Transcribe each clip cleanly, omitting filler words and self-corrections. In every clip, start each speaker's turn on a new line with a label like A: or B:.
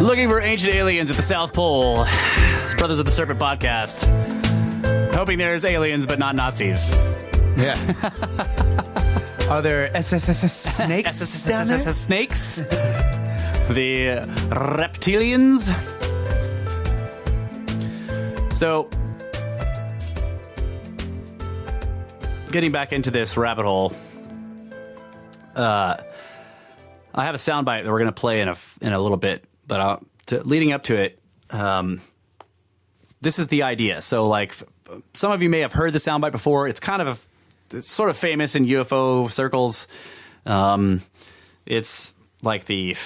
A: Looking for ancient aliens at the South Pole. It's Brothers of the Serpent podcast. Hoping there's aliens, but not Nazis.
B: Yeah. Are there snakes down there?
A: Snakes? The reptilians? So, getting back into this rabbit hole, I have a soundbite that we're going to play in a little bit, but leading up to it, this is the idea. So, like, some of you may have heard the soundbite before. It's it's sort of famous in UFO circles. It's like the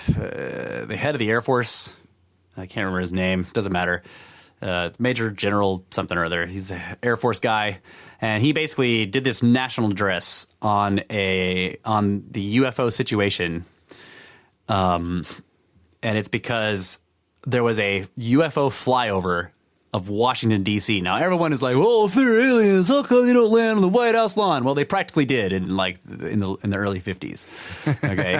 A: head of the Air Force. I can't remember his name. Doesn't matter. It's Major General something or other. He's an Air Force guy. And he basically did this national address on the UFO situation. And it's because there was a UFO flyover of Washington, D.C. Now, everyone is like, well, if they're aliens, how come they don't land on the White House lawn? Well, they practically did in the early 50s. Okay.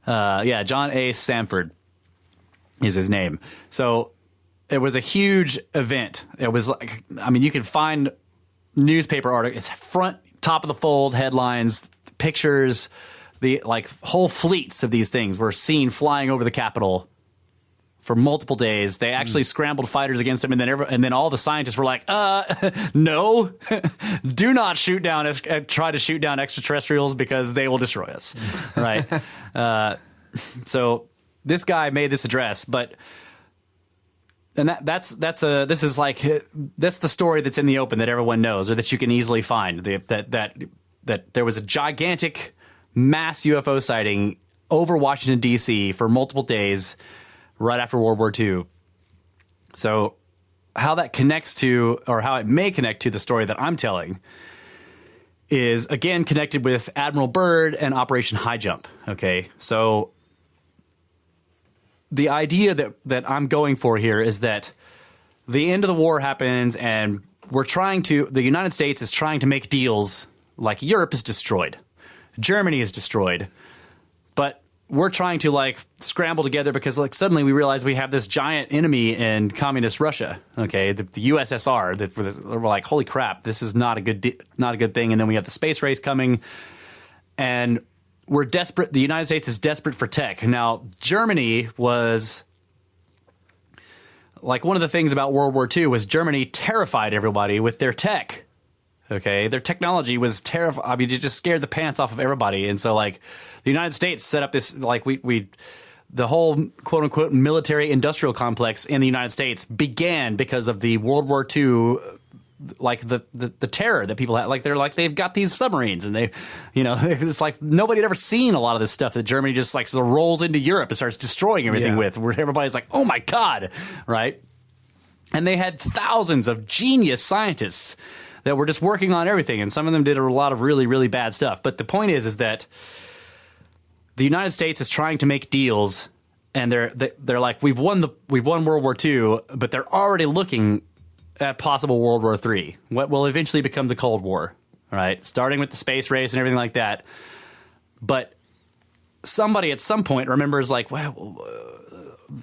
A: Yeah, John A. Sanford is his name. So it was a huge event. It was like, I mean, you can find newspaper articles, front, top of the fold headlines, pictures, the like whole fleets of these things were seen flying over the Capitol for multiple days. They actually scrambled fighters against them, and then all the scientists were like, no, do not try to shoot down extraterrestrials because they will destroy us, right? So this guy made this address, and that's the story that's in the open that everyone knows, or that you can easily find, that there was a gigantic mass UFO sighting over Washington, D.C. for multiple days right after World War II. So how that connects to, or how it may connect to the story that I'm telling, is again connected with Admiral Byrd and Operation High Jump. Okay, so the idea that I'm going for here is that the end of the war happens, and the United States is trying to make deals. Like, Europe is destroyed, Germany is destroyed, but we're trying to like scramble together because like suddenly we realize we have this giant enemy in communist Russia. Okay, the USSR. That we're like, holy crap, this is not a good thing. And then we have the space race coming, and we're desperate. The United States is desperate for tech. Now, Germany was like, one of the things about World War II was Germany terrified everybody with their tech. Okay, their technology was terrifying. I mean, it just scared the pants off of everybody. And so, like, the United States set up this, like, the whole quote unquote military industrial complex in the United States began because of the World War II, like the terror that people had. Like, they've got these submarines, and it's like nobody had ever seen a lot of this stuff that Germany just like sort of rolls into Europe and starts destroying everything with, where everybody's like, oh my God, right? And they had thousands of genius scientists that were just working on everything, and some of them did a lot of really, really bad stuff. But the point is that the United States is trying to make deals, and they're like, we've won World War II, but they're already looking at possible World War III, what will eventually become the Cold War, right? Starting with the space race and everything like that. But somebody at some point remembers, like, well,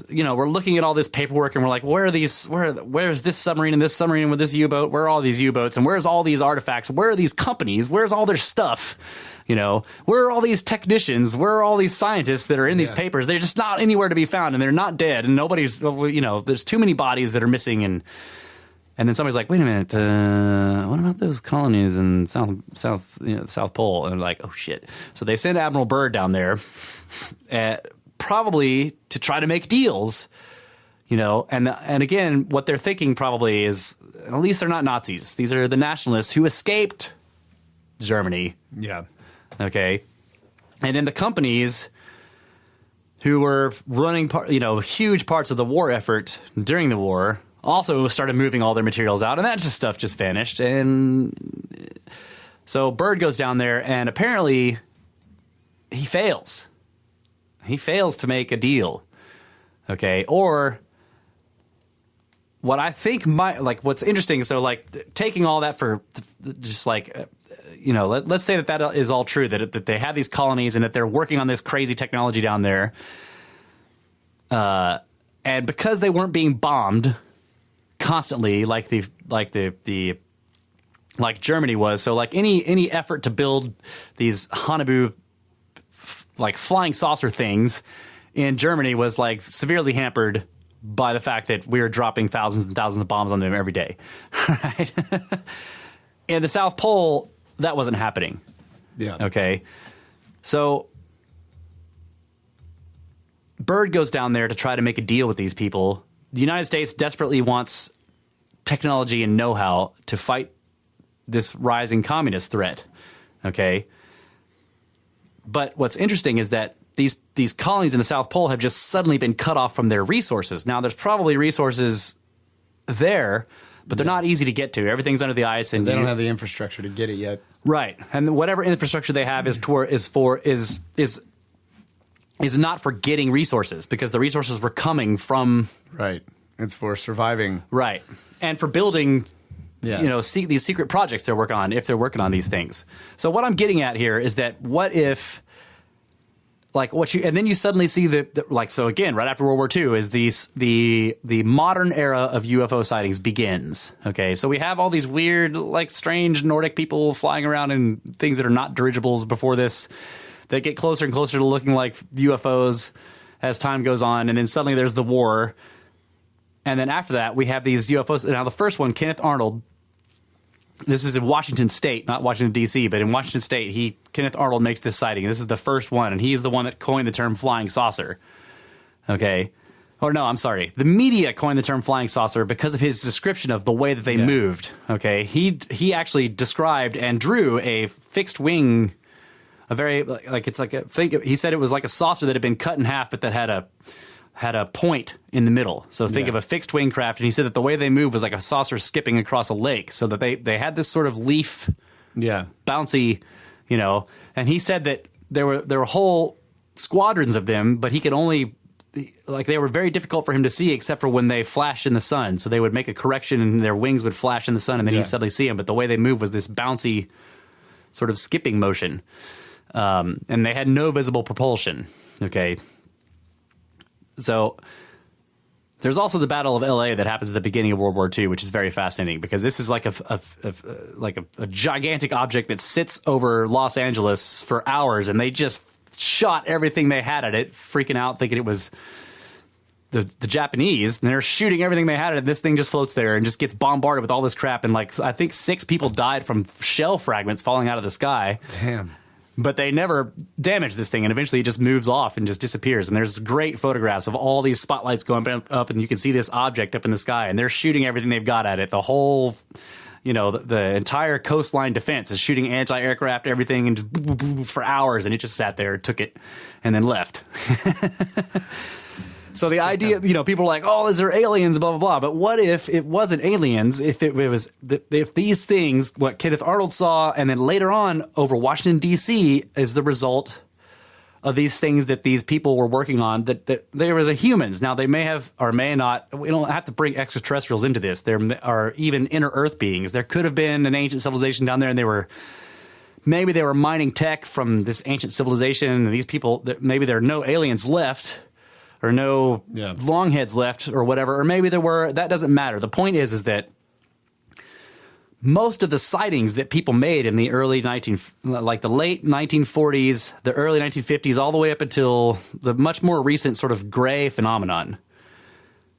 A: we're looking at all this paperwork, and we're like, where's this submarine and this submarine with this U-boat? Where are all these U-boats, and where's all these artifacts? Where are these companies? Where's all their stuff? Where are all these technicians? Where are all these scientists that are in these papers? They're just not anywhere to be found, and they're not dead, and nobody's, there's too many bodies that are missing. And then somebody's like, wait a minute, what about those colonies in the South Pole? And they're like, oh shit. So they send Admiral Byrd down there, probably to try to make deals, and again, what they're thinking probably is, at least they're not Nazis. These are the nationalists who escaped Germany.
B: Yeah.
A: Okay. And then the companies who were running huge parts of the war effort during the war also started moving all their materials out, and that stuff just vanished. And so Byrd goes down there, and apparently he fails. He fails to make a deal, okay? Or what I think what's interesting, so, like, taking all that for just, like, let's say that is all true, that they have these colonies and that they're working on this crazy technology down there. And because they weren't being bombed constantly like Germany was, so like any effort to build these Hanabu like flying saucer things in Germany was like severely hampered by the fact that we were dropping thousands and thousands of bombs on them every day. Right? In the South Pole, that wasn't happening.
B: Yeah.
A: Okay. So Byrd goes down there to try to make a deal with these people. The United States desperately wants technology and know-how to fight this rising communist threat. Okay. But what's interesting is that these colonies in the South Pole have just suddenly been cut off from their resources. Now, there's probably resources there, but they're not easy to get to. Everything's under the ice, and
B: they don't have the infrastructure to get it yet.
A: Right, and whatever infrastructure they have is not for getting resources, because the resources were coming from
B: Right. It's for surviving.
A: Right, and for building. These secret projects they're working on, if they're working on these things. So what I'm getting at here is that what if, and then you suddenly see so again, right after World War II is the modern era of UFO sightings begins. Okay, so we have all these weird, like strange Nordic people flying around in things that are not dirigibles before this. They get closer and closer to looking like UFOs as time goes on, and then suddenly there's the war. And then after that, we have these UFOs. Now, the first one, Kenneth Arnold, this is in Washington State, not Washington, D.C., but in Washington State, Kenneth Arnold makes this sighting. This is the first one, and he's the one that coined the term flying saucer. Okay. Or no, I'm sorry. The media coined the term flying saucer because of his description of the way that they moved. Okay. He actually described and drew a fixed wing, he said it was like a saucer that had been cut in half, but that had a point in the middle. So think of a fixed wing craft, and he said that the way they moved was like a saucer skipping across a lake, so that they had this sort of leaf, bouncy, and he said that there were whole squadrons of them, but he could only, they were very difficult for him to see except for when they flashed in the sun. So they would make a correction and their wings would flash in the sun, and then he'd suddenly see them. But the way they moved was this bouncy sort of skipping motion. And they had no visible propulsion. Okay. So there's also the Battle of L.A. that happens at the beginning of World War II, which is very fascinating because this is like a gigantic object that sits over Los Angeles for hours, and they just shot everything they had at it, freaking out, thinking it was the Japanese, and they're shooting everything they had at it. This thing just floats there and just gets bombarded with all this crap, and I think 6 people died from shell fragments falling out of the sky.
B: Damn.
A: But they never damage this thing, and eventually it just moves off and just disappears. And there's great photographs of all these spotlights going up, and you can see this object up in the sky, and they're shooting everything they've got at it. The whole, the entire coastline defense is shooting anti-aircraft, everything, and just for hours, and it just sat there, took it, and then left. So the idea, people are like, oh, is there aliens, blah, blah, blah. But what if it wasn't aliens? If these things, what Kenneth Arnold saw, and then later on over Washington, D.C., is the result of these things that these people were working on, that there was humans. Now, they may have or may not. We don't have to bring extraterrestrials into this. There are even inner Earth beings. There could have been an ancient civilization down there, and maybe they were mining tech from this ancient civilization. And these people, maybe there are no aliens left, or no longheads left, or whatever, or maybe there were. That doesn't matter. The point is that most of the sightings that people made in the the late 1940s, the early 1950s, all the way up until the much more recent sort of gray phenomenon,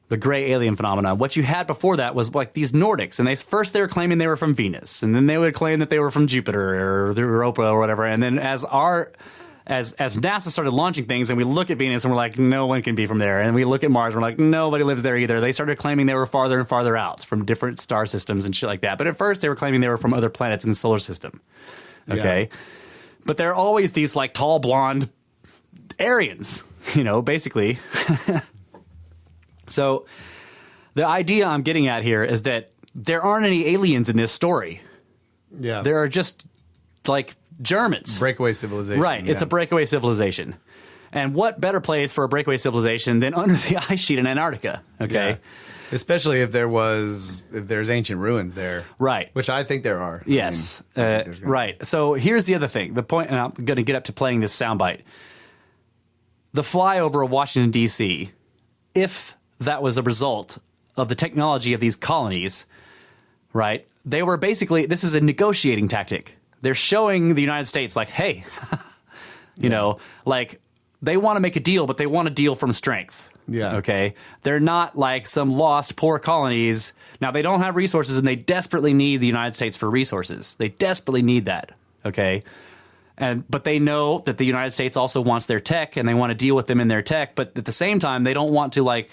A: the gray alien phenomenon. What you had before that was like these Nordics, and they were claiming they were from Venus, and then they would claim that they were from Jupiter or Europa or whatever, and then as NASA started launching things, and we look at Venus and we're like, no one can be from there. And we look at Mars and we're like, nobody lives there either. They started claiming they were farther and farther out from different star systems and shit like that. But at first they were claiming they were from other planets in the solar system. Okay. Yeah. But there are always these like tall blonde Aryans, basically. So the idea I'm getting at here is that there aren't any aliens in this story.
B: Yeah.
A: There are just like Germans.
B: Breakaway civilization.
A: Right. It's a breakaway civilization. And what better place for a breakaway civilization than under the ice sheet in Antarctica? Okay. Yeah.
B: Especially if there's ancient ruins there.
A: Right.
B: Which I think there are.
A: Yes. Right. So here's the other thing. The point, and I'm going to get up to playing this soundbite. The flyover of Washington, D.C., if that was a result of the technology of these colonies, right? They were basically, this is a negotiating tactic. They're showing the United States like, hey, you know, like they want to make a deal, but they want a deal from strength.
B: Yeah.
A: Okay. They're not like some lost poor colonies. Now they don't have resources and they desperately need the United States for resources. They desperately need that. Okay. But they know that the United States also wants their tech and they want to deal with them in their tech. But at the same time, they don't want to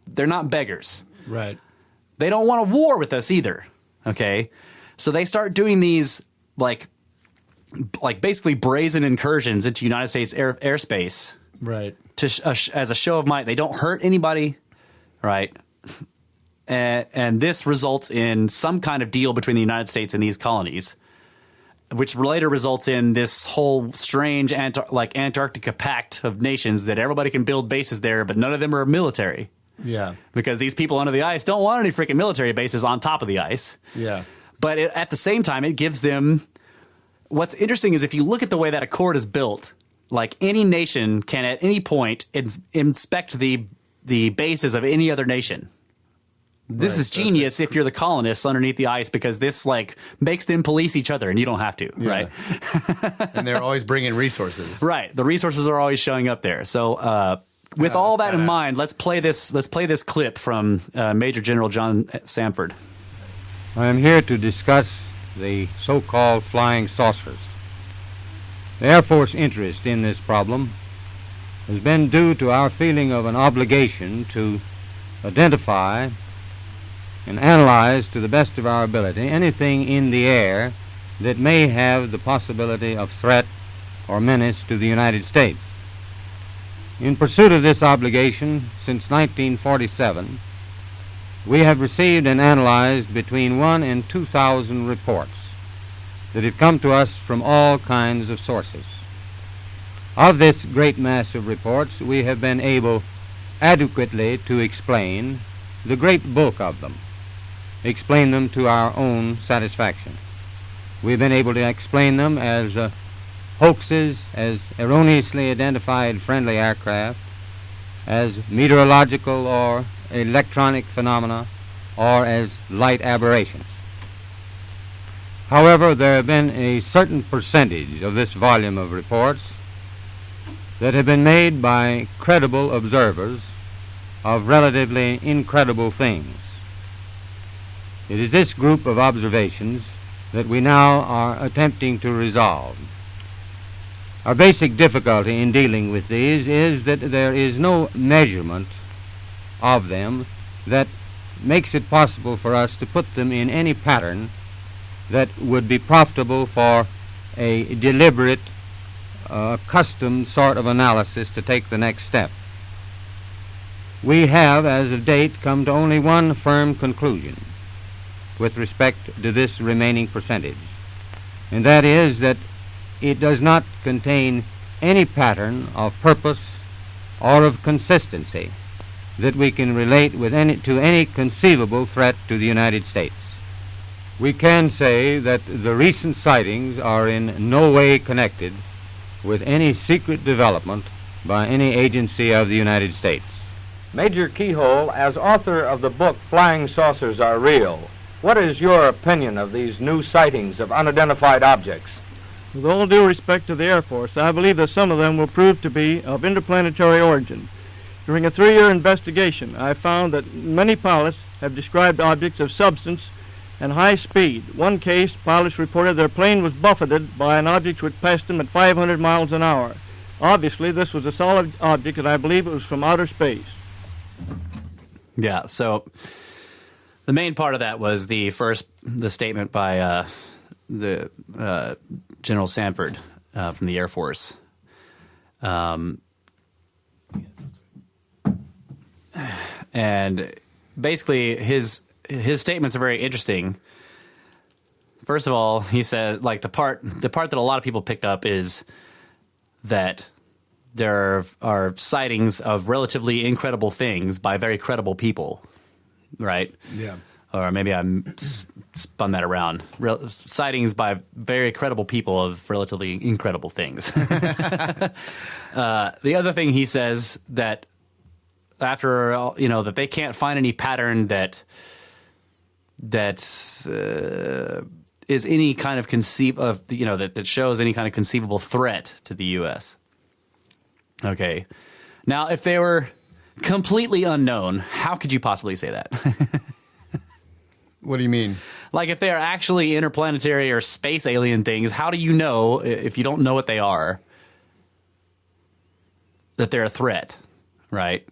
A: they're not beggars.
B: Right.
A: They don't want a war with us either. Okay. So they start doing these like basically brazen incursions into United States airspace.
B: Right.
A: As a show of might. They don't hurt anybody. Right. And this results in some kind of deal between the United States and these colonies, which later results in this whole strange Antarctica pact of nations that everybody can build bases there, but none of them are military.
B: Yeah.
A: Because these people under the ice don't want any freaking military bases on top of the ice.
B: Yeah.
A: But at the same time, it gives them... What's interesting is if you look at the way that accord is built, like any nation can at any point inspect the bases of any other nation. This is genius if you're the colonists underneath the ice, because this makes them police each other and you don't have to, right?
B: And they're always bringing resources.
A: Right. The resources are always showing up there. So with all that in mind, let's play this clip from Major General John Sanford.
C: I am here to discuss the so-called flying saucers. The Air Force interest in this problem has been due to our feeling of an obligation to identify and analyze to the best of our ability anything in the air that may have the possibility of threat or menace to the United States. In pursuit of this obligation, since 1947, we have received and analyzed between 1,000 and 2,000 reports that have come to us from all kinds of sources. Of this great mass of reports, we have been able adequately to explain the great bulk of them, explain them to our own satisfaction. We've been able to explain them as hoaxes, as erroneously identified friendly aircraft, as meteorological or electronic phenomena, or as light aberrations. However, there have been a certain percentage of this volume of reports that have been made by credible observers of relatively incredible things. It is this group of observations that we now are attempting to resolve. Our basic difficulty in dealing with these is that there is no measurement of them that makes it possible for us to put them in any pattern that would be profitable for a deliberate, custom sort of analysis to take the next step. We have, as of date, come to only one firm conclusion with respect to this remaining percentage, and that is that it does not contain any pattern of purpose or of consistency that we can relate with to any conceivable threat to the United States. We can say that the recent sightings are in no way connected with any secret development by any agency of the United States.
D: Major Keyhole, as author of the book Flying Saucers Are Real, what is your opinion of these new sightings of unidentified objects?
E: With all due respect to the Air Force, I believe that some of them will prove to be of interplanetary origin. During a 3-year investigation, I found that many pilots have described objects of substance and high speed. One case, pilots reported their plane was buffeted by an object which passed them at 500 miles an hour. Obviously, this was a solid object, and I believe it was from outer space.
A: Yeah, so the main part of that was the statement by the General Sanford from the Air Force. And basically his statements are very interesting. First of all, he said, like, the part that a lot of people pick up is that there are sightings of relatively incredible things by very credible people, right?
B: Yeah.
A: Or maybe I spun that around. Sightings by very credible people of relatively incredible things. The other thing he says that after that they can't find any pattern that is any kind of that shows any kind of conceivable threat to the U.S. Okay, now if they were completely unknown, how could you possibly say that?
B: What do you mean?
A: Like if they are actually interplanetary or space alien things, how do you know, if you don't know what they are, that they're a threat, right?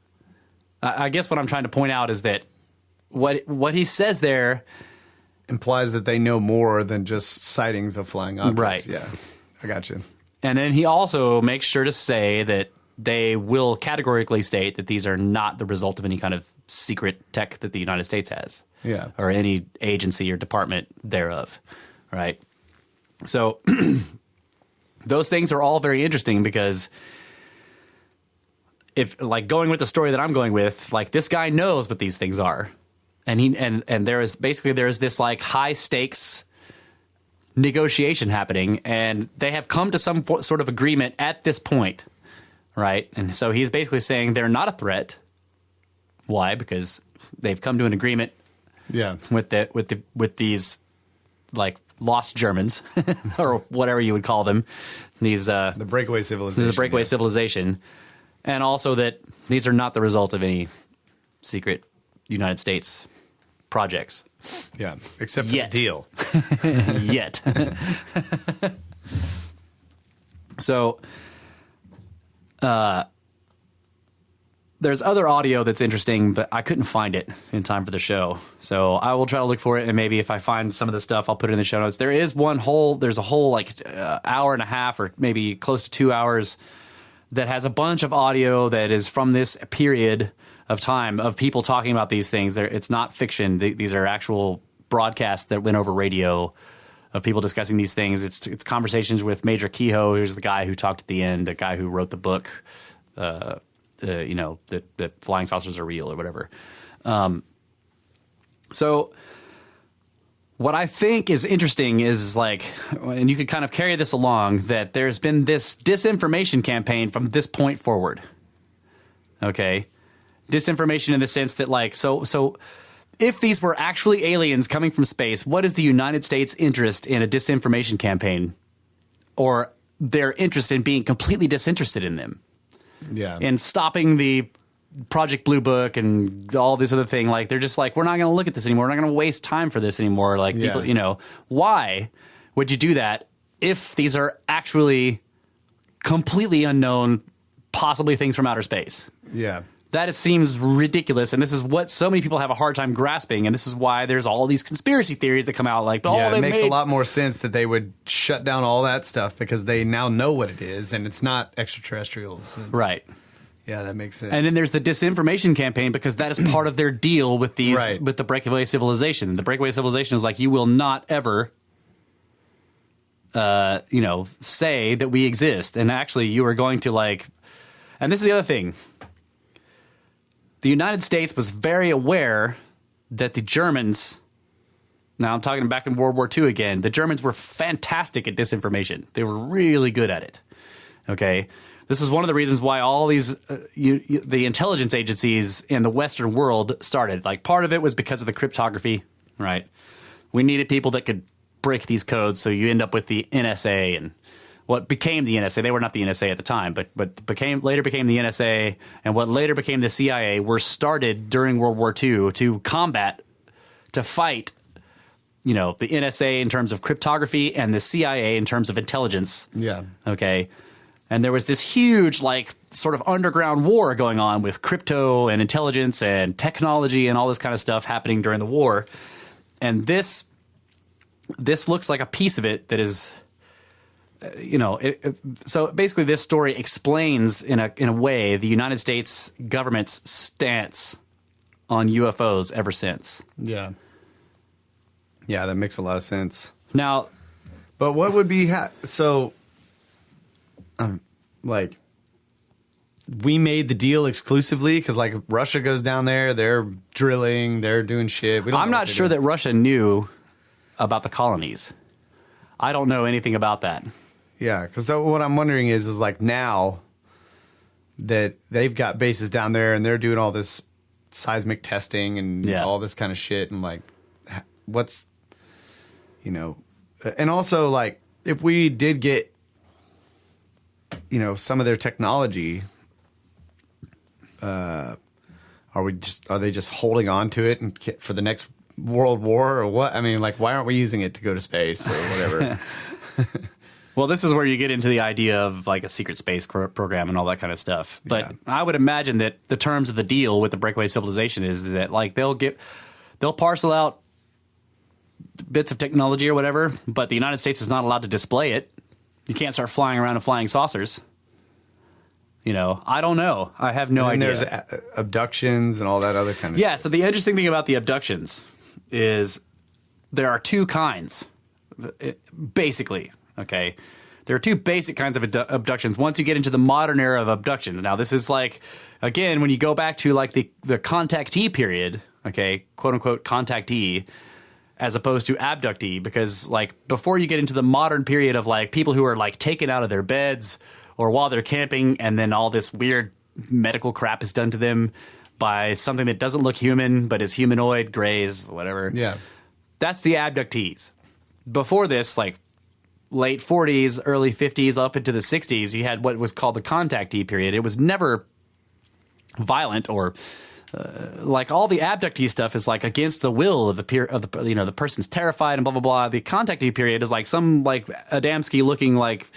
A: I guess what I'm trying to point out is that what he says there
B: Implies that they know more than just sightings of flying objects.
A: Right.
B: Yeah, I got you.
A: And then he also makes sure to say that they will categorically state that these are not the result of any kind of secret tech that the United States has.
B: Yeah.
A: Or any agency or department thereof, right? So those things are all very interesting because if, like, going with the story that I'm going with, like, this guy knows what these things are. And there's this like high stakes negotiation happening, and they have come to some sort of agreement at this point, right? And so he's basically saying they're not a threat. Why? Because they've come to an agreement
B: Yeah.
A: with these like lost Germans or whatever you would call them. These
B: The breakaway civilization.
A: the breakaway civilization, and also that these are not the result of any secret United States projects
B: Yeah, except for
A: Yet.
B: the deal.
A: yet. So, there's other audio that's interesting, but I couldn't find it in time for the show. So I will try to look for it, and maybe if I find some of the stuff, I'll put it in the show notes. There's a whole like hour and a half, or maybe close to 2 hours, that has a bunch of audio that is from this period of time of people talking about these things. It's not fiction. These are actual broadcasts that went over radio of people discussing these things. It's conversations with Major Kehoe, who's the guy who talked at the end, the guy who wrote the book, that flying saucers are real or whatever. So what I think is interesting is like, and you could kind of carry this along, that there's been this disinformation campaign from this point forward. Okay. Disinformation in the sense that like, so if these were actually aliens coming from space, what is the United States' interest in a disinformation campaign, or their interest in being completely disinterested in them?
B: Yeah.
A: In stopping the Project Blue Book and all this other thing. Like, they're just like, we're not going to look at this anymore. We're not going to waste time for this anymore. Like,
B: Yeah.
A: people, why would you do that if these are actually completely unknown, possibly things from outer space?
B: Yeah.
A: That seems ridiculous, and this is what so many people have a hard time grasping, and this is why there's all these conspiracy theories that come out like,
B: Yeah, it makes a lot more sense that they would shut down all that stuff because they now know what it is, and it's not extraterrestrials.
A: Right.
B: Yeah, that makes sense.
A: And then there's the disinformation campaign, because that is part of their deal with these
B: Right.
A: with the breakaway civilization. The breakaway civilization is like, you will not ever say that we exist, and actually you are going to like, and this is the other thing. The United States was very aware that the Germans, now I'm talking back in World War II again, the Germans were fantastic at disinformation. They were really good at it. Okay? This is one of the reasons why all these, the intelligence agencies in the Western world started. Like, part of it was because of the cryptography, right? We needed people that could break these codes, so you end up with the NSA and what became the NSA. They were not the NSA at the time, but later became the NSA, and what later became the CIA were started during World War II to fight, the NSA in terms of cryptography and the CIA in terms of intelligence.
B: Yeah.
A: Okay. And there was this huge, like, sort of underground war going on with crypto and intelligence and technology and all this kind of stuff happening during the war. And this looks like a piece of it that is, so basically this story explains in a way the United States government's stance on UFOs ever since.
B: Yeah. Yeah, that makes a lot of sense.
A: Now,
B: But what would be we made the deal exclusively because like Russia goes down there, they're drilling, they're doing shit. We don't
A: I'm
B: know what
A: not
B: they're
A: sure
B: doing.
A: that Russia knew about the colonies. I don't know anything about that.
B: Yeah, because what I'm wondering is like now that they've got bases down there and they're doing all this seismic testing and all this kind of shit. And like, what's, you know, and also like if we did get, you know, some of their technology, are they just holding on to it and for the next World War or what? I mean, like, why aren't we using it to go to space or whatever?
A: Well, this is where you get into the idea of like a secret space program and all that kind of stuff. But I would imagine that the terms of the deal with the breakaway civilization is that like they'll parcel out bits of technology or whatever, but the United States is not allowed to display it. You can't start flying around in flying saucers. You know, I don't know. I have no idea.
B: There's abductions and all that other kind of
A: stuff. So the interesting thing about the abductions is there are two kinds, basically. Okay, there are two basic kinds of abductions. Once you get into the modern era of abductions, now this is like, again, when you go back to like the contactee period, okay, quote unquote contactee, as opposed to abductee, because like before you get into the modern period of like people who are like taken out of their beds or while they're camping, and then all this weird medical crap is done to them by something that doesn't look human but is humanoid, grays, whatever.
B: Yeah,
A: that's the abductees. Before this, like late 40s, early 50s, up into the 60s, you had what was called the contactee period. It was never violent or like all the abductee stuff is like against the will of the you know, the person's terrified and blah blah blah. The contactee period is like some like Adamski looking like,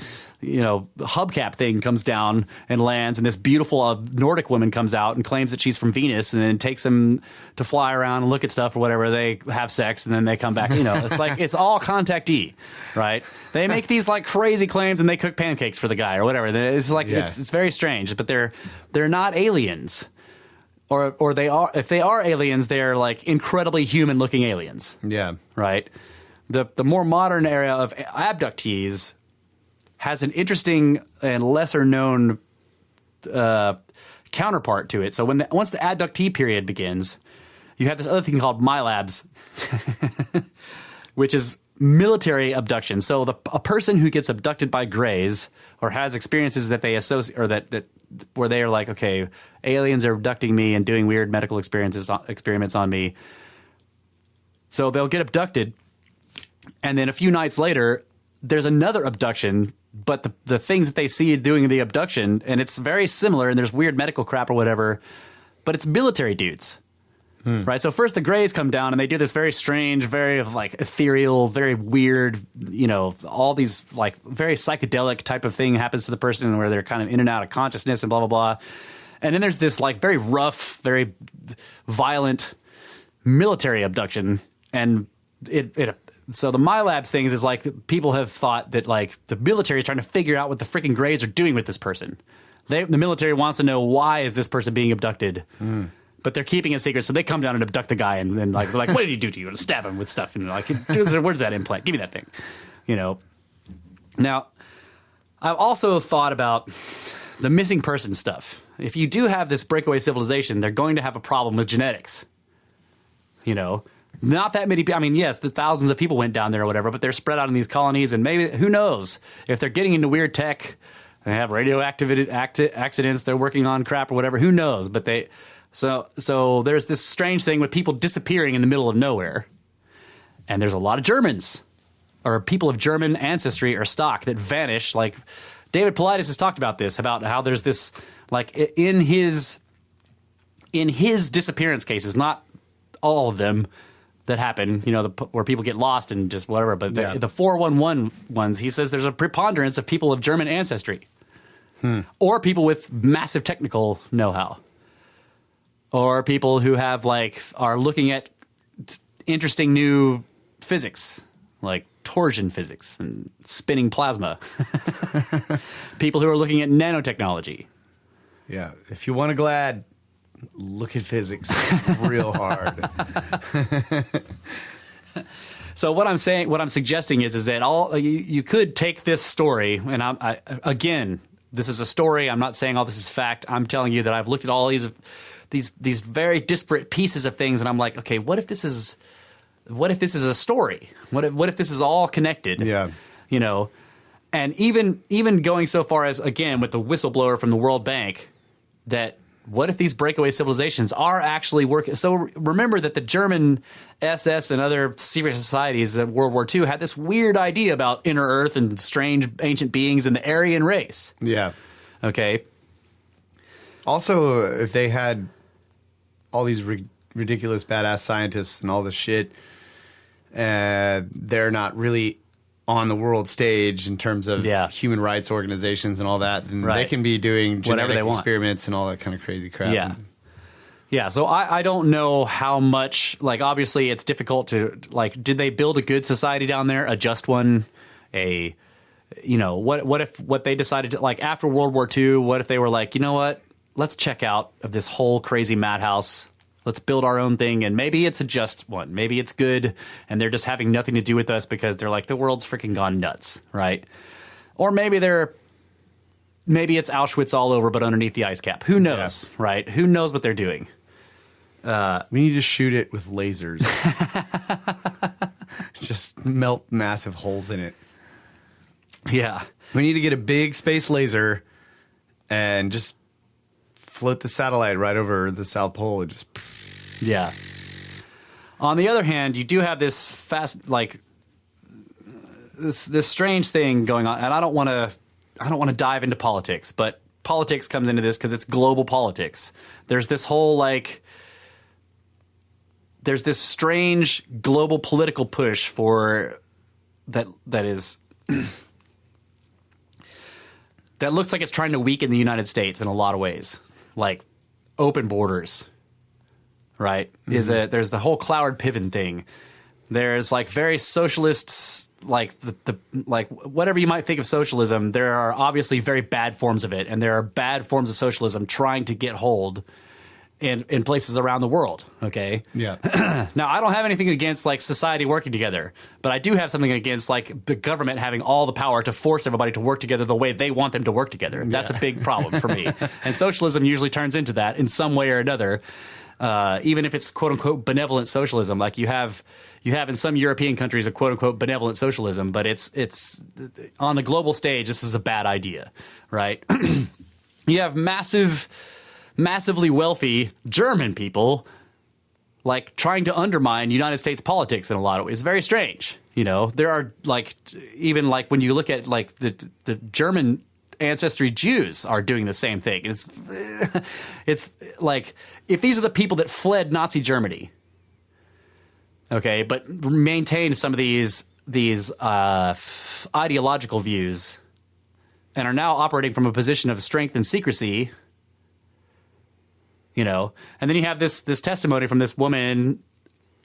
A: you know, hubcap thing comes down and lands, and this beautiful Nordic woman comes out and claims that she's from Venus, and then takes them to fly around and look at stuff or whatever. They have sex and then they come back. You know, it's like it's all contactee, right? They make these like crazy claims and they cook pancakes for the guy or whatever. It's like it's very strange, but they're not aliens. Or they are, if they are aliens, they're like incredibly human looking aliens.
B: Yeah.
A: Right. The more modern era of abductees has an interesting and lesser known counterpart to it. So once the abductee period begins, you have this other thing called MILABs, which is military abduction. So a person who gets abducted by Greys or has experiences that they associate, or that where they are like, okay, aliens are abducting me and doing weird medical experiments on me. So they'll get abducted, and then a few nights later, there's another abduction, but the things that they see doing the abduction, and it's very similar, and there's weird medical crap or whatever, but it's military dudes. Right, so first the Greys come down and they do this very strange, very like ethereal, very weird, you know, all these like very psychedelic type of thing happens to the person where they're kind of in and out of consciousness and blah blah blah. And then there's this like very rough, very violent military abduction, and so the MILABs things is like people have thought that like the military is trying to figure out what the freaking Greys are doing with this person. The military wants to know, why is this person being abducted. But they're keeping it secret, so they come down and abduct the guy, and then like they're like, "What did he do to you?" And stab him with stuff, and like, "Where's that implant? Give me that thing," you know. Now, I've also thought about the missing person stuff. If you do have this breakaway civilization, they're going to have a problem with genetics. You know, not that many people. I mean, yes, the thousands of people went down there or whatever, but they're spread out in these colonies, and maybe who knows if they're getting into weird tech, they have radioactive accidents, they're working on crap or whatever. Who knows? But they. So there's this strange thing with people disappearing in the middle of nowhere. And there's a lot of Germans or people of German ancestry or stock that vanish. Like David Paulides has talked about this, about how there's this, like in his disappearance cases, not all of them that happen, you know, where people get lost and just whatever, but the 411 ones, he says there's a preponderance of people of German ancestry or people with massive technical know-how. Or people who have like are looking at interesting new physics, like torsion physics and spinning plasma. People who are looking at nanotechnology.
B: Yeah, if you want to glad, look at physics real hard.
A: So what I'm suggesting is that you could take this story, and I again, this is a story. I'm not saying all this is fact. I'm telling you that I've looked at all these very disparate pieces of things, and I'm like, okay, what if this is a story? What if this is all connected?
B: Yeah,
A: you know, and even going so far as, again, with the whistleblower from the World Bank, that what if these breakaway civilizations are actually working? So remember that the German SS and other secret societies of World War II had this weird idea about inner Earth and strange ancient beings and the Aryan race.
B: Yeah.
A: Okay.
B: Also, if they had all these ridiculous badass scientists and all this shit, they're not really on the world stage in terms of human rights organizations and all that, then they can be doing genetic experiments and all that kind of crazy crap.
A: Yeah. Yeah, so I don't know how much, like, obviously it's difficult to, like, did they build a good society down there, a just one, you know, what if what they decided to, like, after World War II, what if they were like, you know what, let's check out of this whole crazy madhouse. Let's build our own thing, and maybe it's a just one. Maybe it's good, and they're just having nothing to do with us because they're like, the world's freaking gone nuts, right? Or maybe it's Auschwitz all over, but underneath the ice cap. Who knows, right? Who knows what they're doing?
B: We need to shoot it with lasers. Just melt massive holes in it.
A: Yeah.
B: We need to get a big space laser and just float the satellite right over the South Pole and just...
A: Yeah. On the other hand, you do have this this strange thing going on, and I don't want to dive into politics, but politics comes into this because it's global politics. There's this whole there's this strange global political push for that is that looks like it's trying to weaken the United States in a lot of ways, like open borders. Right? Mm-hmm. There's the whole Cloward Piven thing. There's like very socialists, like the like whatever you might think of socialism. There are obviously very bad forms of it, and there are bad forms of socialism trying to get hold in places around the world. Okay.
B: Yeah.
A: Now I don't have anything against like society working together, but I do have something against like the government having all the power to force everybody to work together the way they want them to work together. That's a big problem for me. And socialism usually turns into that in some way or another. Even if it's quote unquote benevolent socialism, like you have in some European countries a quote unquote benevolent socialism, but it's on the global stage. This is a bad idea, right? You have massively wealthy German people like trying to undermine United States politics in a lot of ways. It's very strange. You know, there are like even like when you look at like the German ancestry Jews are doing the same thing. It's like if these are the people that fled Nazi Germany, okay, but maintained some of these ideological views and are now operating from a position of strength and secrecy, you know, and then you have this testimony from this woman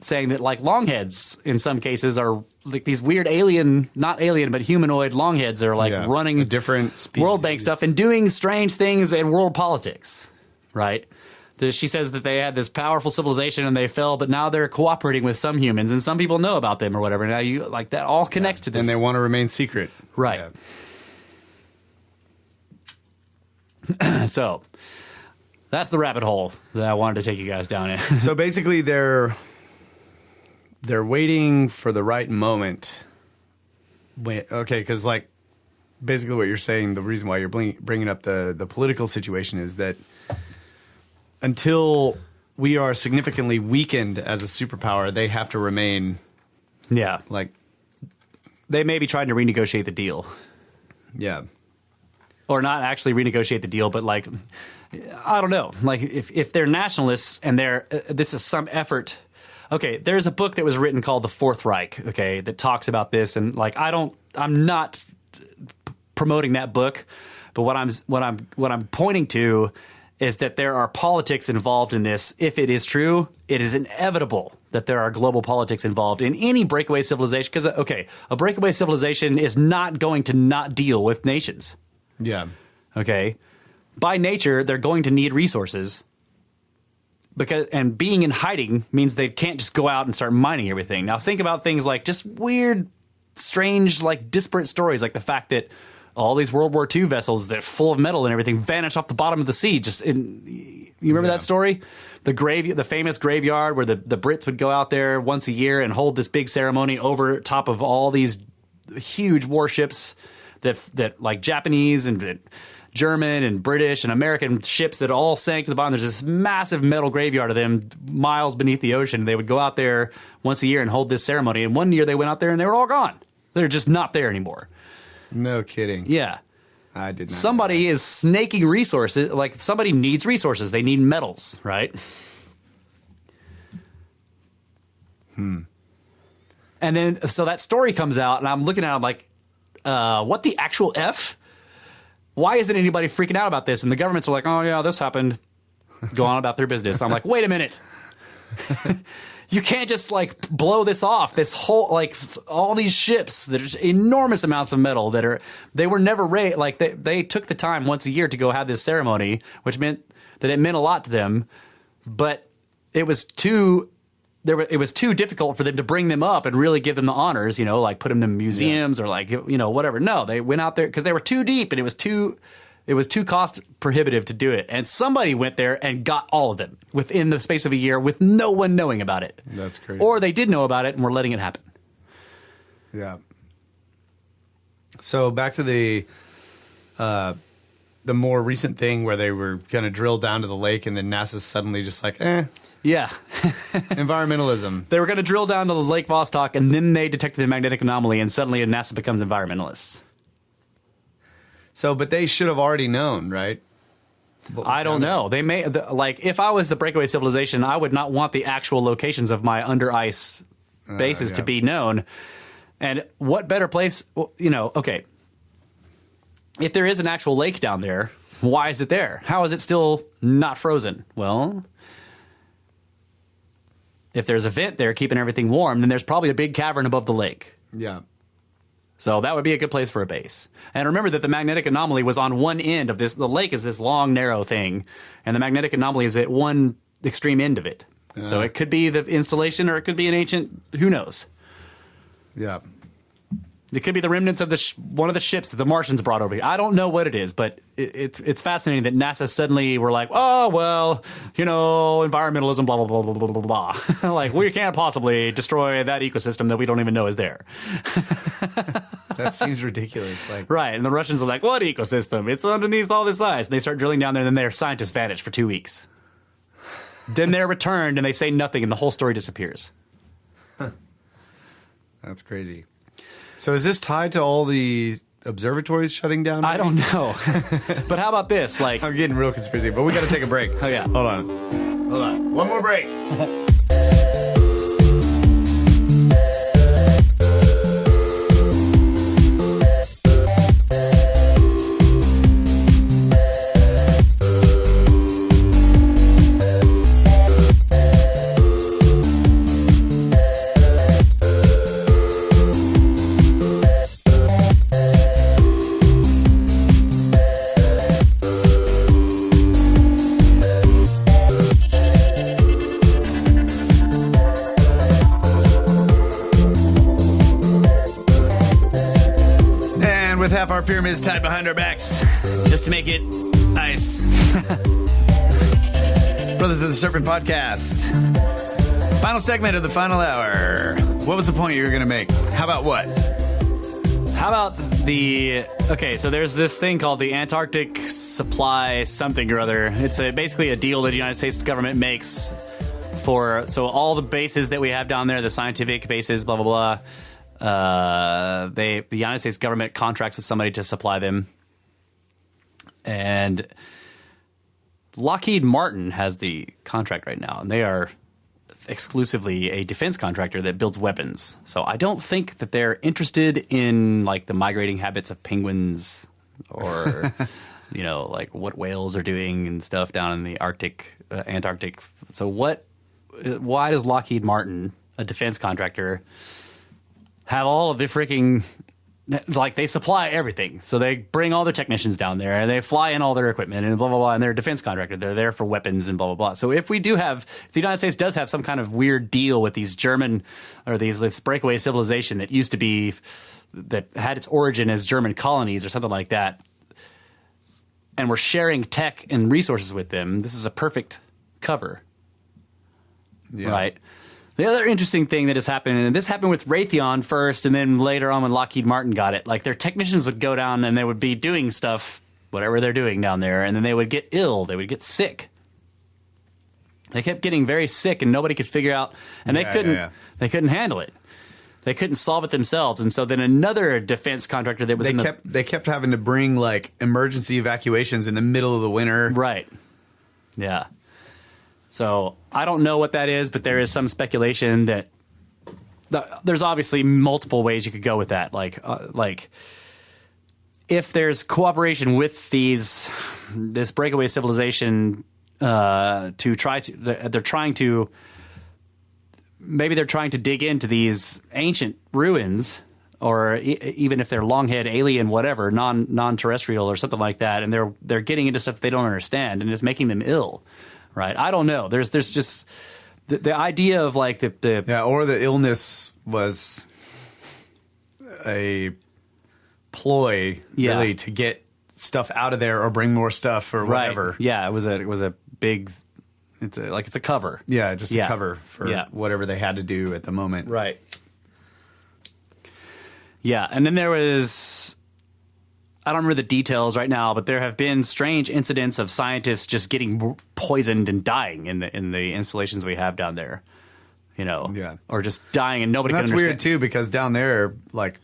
A: saying that like longheads in some cases are like these weird not alien, but humanoid longheads are like running
B: different species.
A: World Bank stuff and doing strange things in world politics, right? She says that they had this powerful civilization and they fell, but now they're cooperating with some humans and some people know about them or whatever. Now you like that all connects to this.
B: And they want to remain secret.
A: Right. Yeah. So that's the rabbit hole that I wanted to take you guys down in.
B: So basically they're waiting for the right moment. Okay, because like basically what you're saying, the reason why you're bringing up the political situation is that until we are significantly weakened as a superpower, they have to remain.
A: Yeah,
B: like
A: they may be trying to renegotiate the deal.
B: Yeah,
A: or not actually renegotiate the deal, but like I don't know, like if they're nationalists and this is some effort. Okay, there's a book that was written called The Fourth Reich, okay, that talks about this, and like I'm not promoting that book, but what I'm pointing to is that there are politics involved in this. If it is true, it is inevitable that there are global politics involved in any breakaway civilization. Because okay, a breakaway civilization is not going to not deal with nations.
B: Yeah.
A: Okay. By nature, they're going to need resources. And being in hiding means they can't just go out and start mining everything. Now think about things like just weird, strange, like disparate stories, like the fact that all these World War II vessels that are full of metal and everything vanished off the bottom of the sea. You remember that story? The famous graveyard where the Brits would go out there once a year and hold this big ceremony over top of all these huge warships that like Japanese and German and British and American ships that all sank to the bottom. There's this massive metal graveyard of them miles beneath the ocean. They would go out there once a year and hold this ceremony. And one year they went out there and they were all gone. They're just not there anymore.
B: No kidding.
A: Yeah.
B: I did not.
A: Somebody is snaking resources. Like somebody needs resources. They need metals, right? And then, so that story comes out and I'm looking at it like, what the actual F? Why isn't anybody freaking out about this? And the governments are like, oh, yeah, this happened. Go on about their business. I'm like, wait a minute. You can't just like blow this off. This whole, like all these ships, there's enormous amounts of metal they were never like they took the time once a year to go have this ceremony, which meant that it meant a lot to them. But it was too difficult for them to bring them up and really give them the honors, like put them in museums or like, whatever. No, they went out there because they were too deep and it was too cost prohibitive to do it. And somebody went there and got all of them within the space of a year with no one knowing about it.
B: That's crazy.
A: Or they did know about it and were letting it happen.
B: Yeah. So back to the more recent thing where they were going to drill down to the lake and then NASA's suddenly just like,
A: Yeah.
B: environmentalism.
A: They were going to drill down to the Lake Vostok and then they detected the magnetic anomaly and suddenly NASA becomes environmentalists.
B: So, but they should have already known, right?
A: I don't know. They may, like, if I was the breakaway civilization, I would not want the actual locations of my under ice bases to be known. And what better place, okay. If there is an actual lake down there, why is it there? How is it still not frozen? Well, if there's a vent there keeping everything warm, then there's probably a big cavern above the lake.
B: Yeah.
A: So that would be a good place for a base. And remember that the magnetic anomaly was on one end of this. The lake is this long, narrow thing, and the magnetic anomaly is at one extreme end of it. So it could be the installation or it could be an ancient, who knows?
B: Yeah.
A: It could be the remnants of one of the ships that the Martians brought over here. I don't know what it is, but it's fascinating that NASA suddenly were like, oh, well, environmentalism, blah, blah, blah, blah, blah, blah, blah. Like, we can't possibly destroy that ecosystem that we don't even know is there.
B: That seems ridiculous. Like,
A: right, and the Russians are like, what ecosystem? It's underneath all this ice. And they start drilling down there, and then their scientists vanish for 2 weeks. Then they're returned, and they say nothing, and the whole story disappears.
B: That's crazy. So is this tied to all the observatories shutting down?
A: I don't know. But how about this? Like,
B: I'm getting real conspiracy, but we got to take a break.
A: Oh, yeah.
B: Hold on. One more break. Half our pyramids tied behind our backs just to make it ice. Brothers of the Serpent podcast. Final segment of the final hour. What was the point you were going to make? How about what?
A: How about so there's this thing called the Antarctic Supply something or other. It's basically a deal that the United States government makes so all the bases that we have down there, the scientific bases, blah, blah, blah. The United States government contracts with somebody to supply them, and Lockheed Martin has the contract right now, and they are exclusively a defense contractor that builds weapons. So I don't think that they're interested in like the migrating habits of penguins or like what whales are doing and stuff down in the Antarctic. So why does Lockheed Martin, a defense contractor, have all of the freaking, like, they supply everything. So they bring all their technicians down there and they fly in all their equipment and blah, blah, blah. And they're a defense contractor. They're there for weapons and blah, blah, blah. So if the United States does have some kind of weird deal with these German or this breakaway civilization that had its origin as German colonies or something like that, and we're sharing tech and resources with them, this is a perfect cover.
B: Yeah.
A: Right? The other interesting thing that has happened, and this happened with Raytheon first, and then later on when Lockheed Martin got it, like their technicians would go down and they would be doing stuff, whatever they're doing down there, and then they would get ill, they would get sick. They kept getting very sick, and nobody could figure out, and they couldn't handle it. They couldn't solve it themselves, and so then another defense contractor that was
B: they kept having to bring like emergency evacuations in the middle of the winter.
A: Right. Yeah. So I don't know what that is, but there is some speculation that there's obviously multiple ways you could go with that. Like if there's cooperation with this breakaway civilization they're trying to dig into these ancient ruins, or even if they're longhead alien, whatever, non-terrestrial or something like that, and they're getting into stuff they don't understand, and it's making them ill, right? I don't know. There's just the idea of like
B: or the illness was a ploy, really, to get stuff out of there or bring more stuff or whatever.
A: Yeah, it was a big. It's a cover.
B: Yeah, just a cover for whatever they had to do at the moment.
A: Right. Yeah, and then there was, I don't remember the details right now, but there have been strange incidents of scientists just getting poisoned and dying in the installations we have down there. Or just dying and nobody can understand.
B: That's weird too, because down there, like,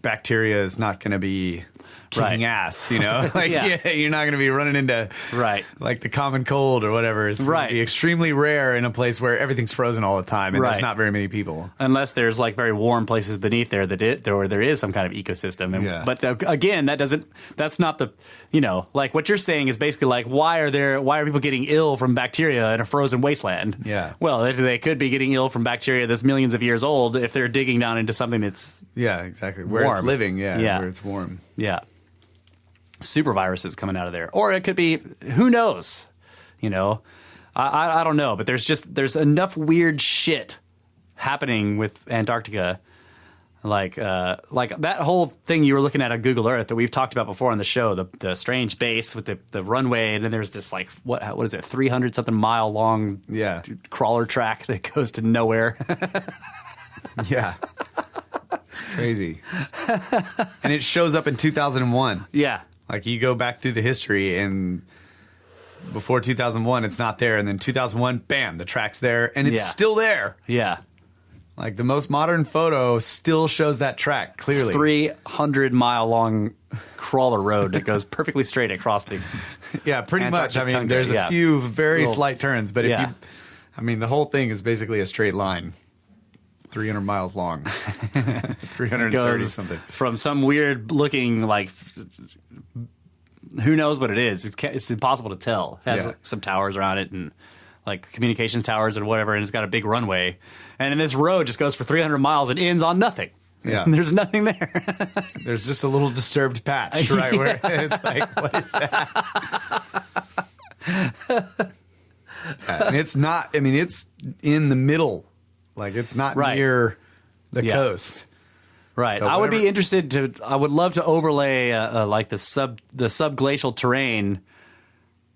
B: bacteria is not going to be kicking ass, you're not going to be running into like the common cold or whatever. It's going to be extremely rare in a place where everything's frozen all the time and there's not very many people,
A: unless there's like very warm places beneath there where there is some kind of ecosystem. But again, that's not the, like what you're saying is basically like, why are people getting ill from bacteria in a frozen wasteland? Well, they could be getting ill from bacteria that's millions of years old if they're digging down into something that's
B: exactly where
A: warm.
B: It's living where it's warm.
A: Super viruses coming out of there, or it could be, who knows? I don't know, but there's enough weird shit happening with Antarctica, like that whole thing you were looking at on Google Earth that we've talked about before on the show, the strange base with the runway, and then there's this like what is it, 300 something mile long crawler track that goes to nowhere.
B: It's crazy. And it shows up in 2001. Like, you go back through the history, and before 2001, it's not there. And then 2001, bam, the track's there, and it's still there. Like, the most modern photo still shows that track clearly.
A: 300-mile-long crawler road that goes perfectly straight across the
B: pretty much. I mean, there's a few very slight turns, but the whole thing is basically a straight line. 300 miles long. 330 something.
A: From some weird looking, like, who knows what it is. It's impossible to tell. It has some towers around it and like communications towers and whatever, and it's got a big runway. And then this road just goes for 300 miles and ends on nothing. And there's nothing there.
B: There's just a little disturbed patch, right? Where it's like, what is that? And it's not, it's in the middle. Like, it's not near the coast.
A: Right. So I would be interested I would love to overlay like the subglacial terrain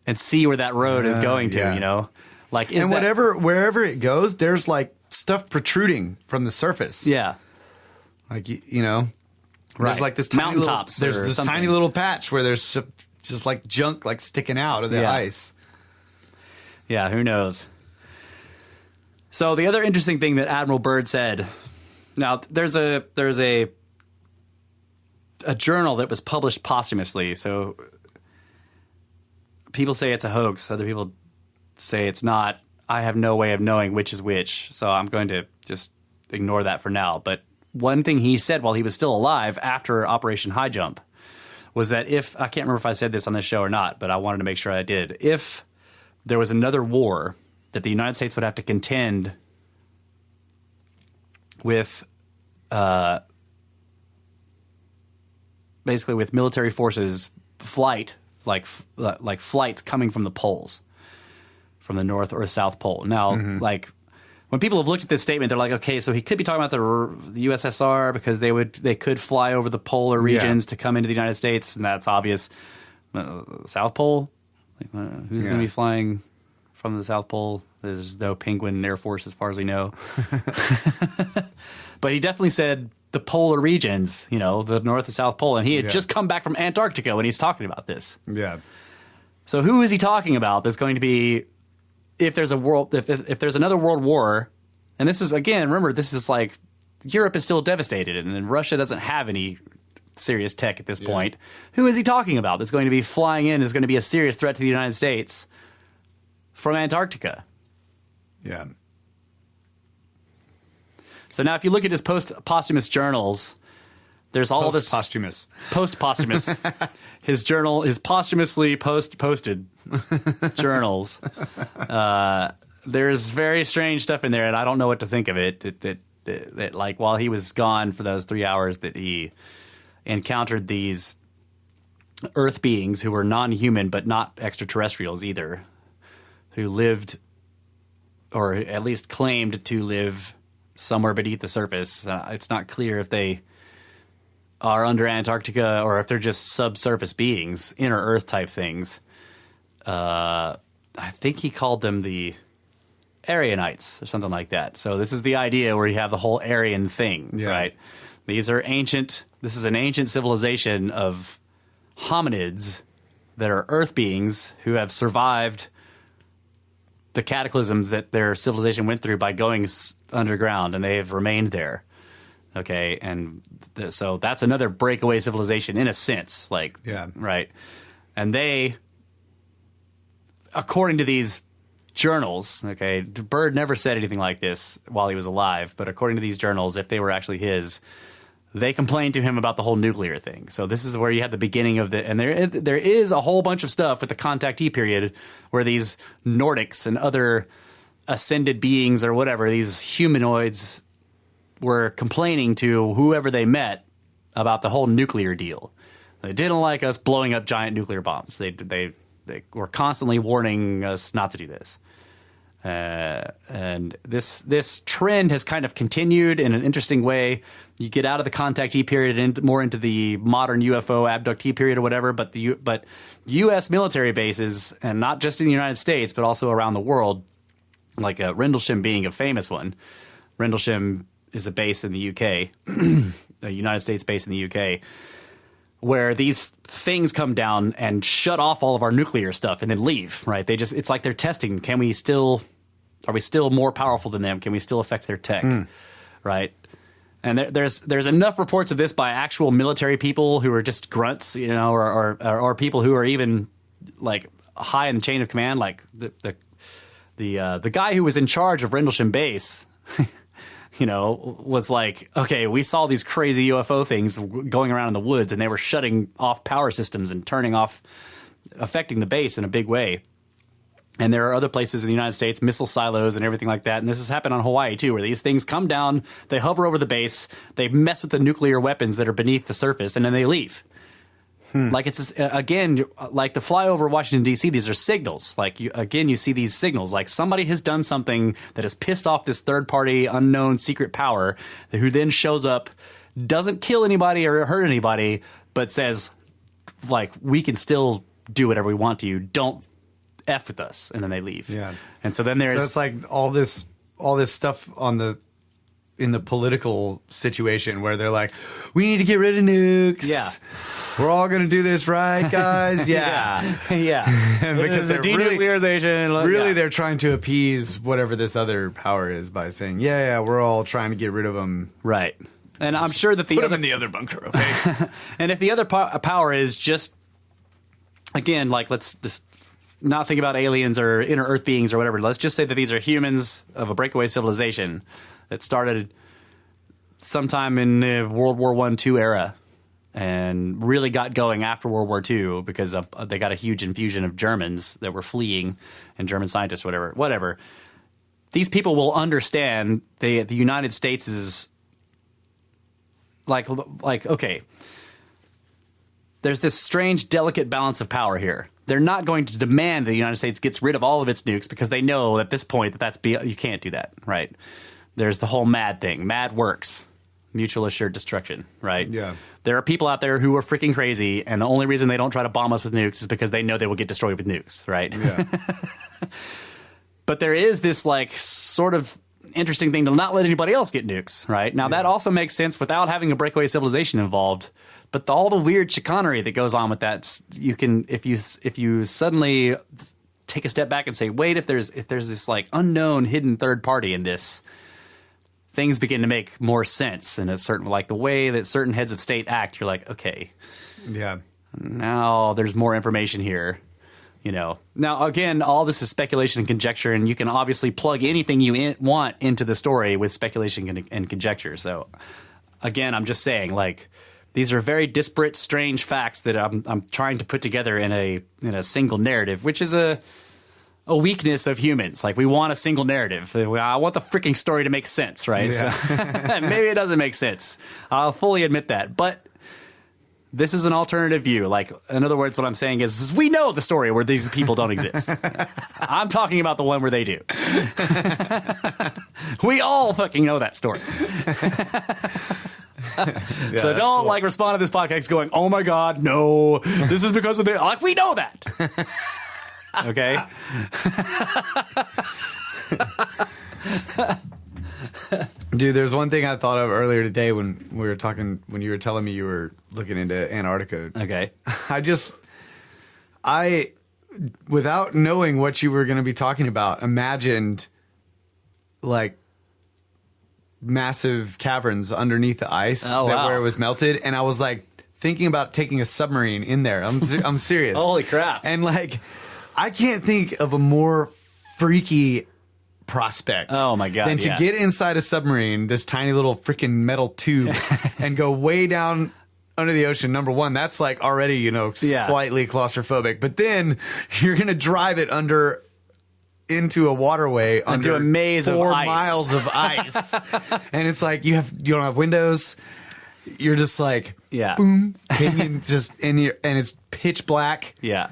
A: and see where that road is going to, Like,
B: wherever it goes, there's like stuff protruding from the surface. Like, there's like this tiny
A: mountaintops.
B: There's this tiny little patch where there's just like junk like sticking out of the ice.
A: Yeah, who knows? So the other interesting thing that Admiral Byrd said, now there's a journal that was published posthumously. So people say it's a hoax. Other people say it's not. I have no way of knowing which is which. So I'm going to just ignore that for now. But one thing he said while he was still alive after Operation High Jump was that I can't remember if I said this on this show or not, but I wanted to make sure I did. If there was another war that the United States would have to contend with, basically with military forces, flights coming from the poles, from the North or South Pole. Now, like, when people have looked at this statement, they're like, okay, so he could be talking about the USSR because they could fly over the polar regions to come into the United States, and that's obvious. South Pole? Like, who's going to be flying from the South Pole There's no penguin Air Force as far as we know. But he definitely said the polar regions, you know, the North and South Pole. And he had just come back from Antarctica when he's talking about this.
B: Yeah.
A: So who is he talking about that's going to be, if there's a world, if there's another world war, and this is, again, remember, this is like, Europe is still devastated and Russia doesn't have any serious tech at this point. Who is he talking about that's going to be flying in, is going to be a serious threat to the United States from Antarctica?
B: Yeah.
A: So now if you look at his post-posthumous journals, there's all this...
B: Posthumous.
A: Post-posthumous. His journal, his posthumously posted journals. There's very strange stuff in there, and I don't know what to think of it. That like, while he was gone for those 3 hours, that he encountered these Earth beings who were non-human but not extraterrestrials either, who lived, or at least claimed to live, somewhere beneath the surface. It's not clear if they are under Antarctica or if they're just subsurface beings, inner Earth type things. I think he called them the Aryanites or something like that. So this is the idea where you have the whole Aryan thing, right? These are ancient. This is an ancient civilization of hominids that are Earth beings who have survived the cataclysms that their civilization went through by going underground, and they have remained there. Okay, and so that's another breakaway civilization in a sense, like, right? And they, according to these journals, okay, Byrd never said anything like this while he was alive, but according to these journals, if they were actually his, they complained to him about the whole nuclear thing. So this is where you had the beginning of the, and there is a whole bunch of stuff with the contactee period where these Nordics and other ascended beings or whatever, these humanoids, were complaining to whoever they met about the whole nuclear deal. They didn't like us blowing up giant nuclear bombs. They were constantly warning us not to do this. And this trend has kind of continued in an interesting way. You get out of the contactee period and more into the modern UFO abductee period or whatever, but U.S. military bases, and not just in the United States, but also around the world, like Rendlesham being a famous one. Rendlesham is a base in the UK, a United States base in the UK, where these things come down and shut off all of our nuclear stuff and then leave, right? It's like they're testing. Are we still more powerful than them? Can we still affect their tech, right? And there's enough reports of this by actual military people who are just grunts, you know, or people who are even like high in the chain of command, like the guy who was in charge of Rendlesham Base. You know, was like, okay, we saw these crazy UFO things going around in the woods, and they were shutting off power systems and turning off, affecting the base in a big way. And there are other places in the United States, missile silos and everything like that. And this has happened on Hawaii, too, where these things come down, they hover over the base, they mess with the nuclear weapons that are beneath the surface, and then they leave. Like it's, again, like the flyover Washington, D.C., these are signals. Like, you see these signals. Like somebody has done something that has pissed off this third-party, unknown secret power who then shows up, doesn't kill anybody or hurt anybody, but says, like, we can still do whatever we want to you. Don't F with us. And then they leave. Yeah. And so then there's...
B: So it's like all this stuff in the political situation where they're like, we need to get rid of nukes.
A: Yeah.
B: We're all going to do this, right, guys? Yeah.
A: Because they're denuclearization.
B: They're trying to appease whatever this other power is by saying, we're all trying to get rid of them.
A: Right. And I'm sure that
B: put them in the other bunker, okay?
A: And if the other power is just, again, like, let's just not think about aliens or inner Earth beings or whatever. Let's just say that these are humans of a breakaway civilization that started sometime in the World War I, II era and really got going after World War II because they got a huge infusion of Germans that were fleeing and German scientists, whatever. These people will understand the United States is like, okay, there's this strange, delicate balance of power here. They're not going to demand that the United States gets rid of all of its nukes because they know at this point you can't do that, right? There's the whole MAD thing. MAD works. Mutual assured destruction, right?
B: Yeah.
A: There are people out there who are freaking crazy, and the only reason they don't try to bomb us with nukes is because they know they will get destroyed with nukes, right?
B: Yeah.
A: But there is this like sort of interesting thing to not let anybody else get nukes, right? Now that also makes sense without having a breakaway civilization involved. But all the weird chicanery that goes on with that, you can if you suddenly take a step back and say, wait, if there's this like unknown hidden third party in this, things begin to make more sense. And it's certain like the way that certain heads of state act, you're like, okay,
B: yeah,
A: now there's more information here. You know, now, again, all this is speculation and conjecture, and you can obviously plug anything you want into the story with speculation and conjecture. So, again, I'm just saying, like, these are very disparate, strange facts that I'm trying to put together in a single narrative, which is a weakness of humans. Like, we want a single narrative. I want the freaking story to make sense, right?
B: Yeah.
A: So, maybe it doesn't make sense. I'll fully admit that. But this is an alternative view. Like, in other words, what I'm saying is we know the story where these people don't exist. I'm talking about the one where they do. We all fucking know that story. So don't
B: cool.
A: respond to this podcast going, oh my God, no, this is because of the, like, we know that. Okay.
B: Dude, there's one thing I thought of earlier today when we were talking, when you were telling me you were looking into Antarctica.
A: Okay.
B: I, without knowing what you were going to be talking about, imagined like massive caverns underneath the ice where it was melted. And I was like thinking about taking a submarine in there. I'm serious.
A: Holy crap.
B: And like, I can't think of a more freaky prospect than to get inside a submarine, this tiny little freaking metal tube, and go way down under the ocean. Number one, that's like already, slightly claustrophobic, but then you're going to drive it into a waterway under
A: a maze of
B: 4
A: ice.
B: miles of ice. And it's like, you don't have windows. You're just like, boom, and it's pitch black.
A: Yeah.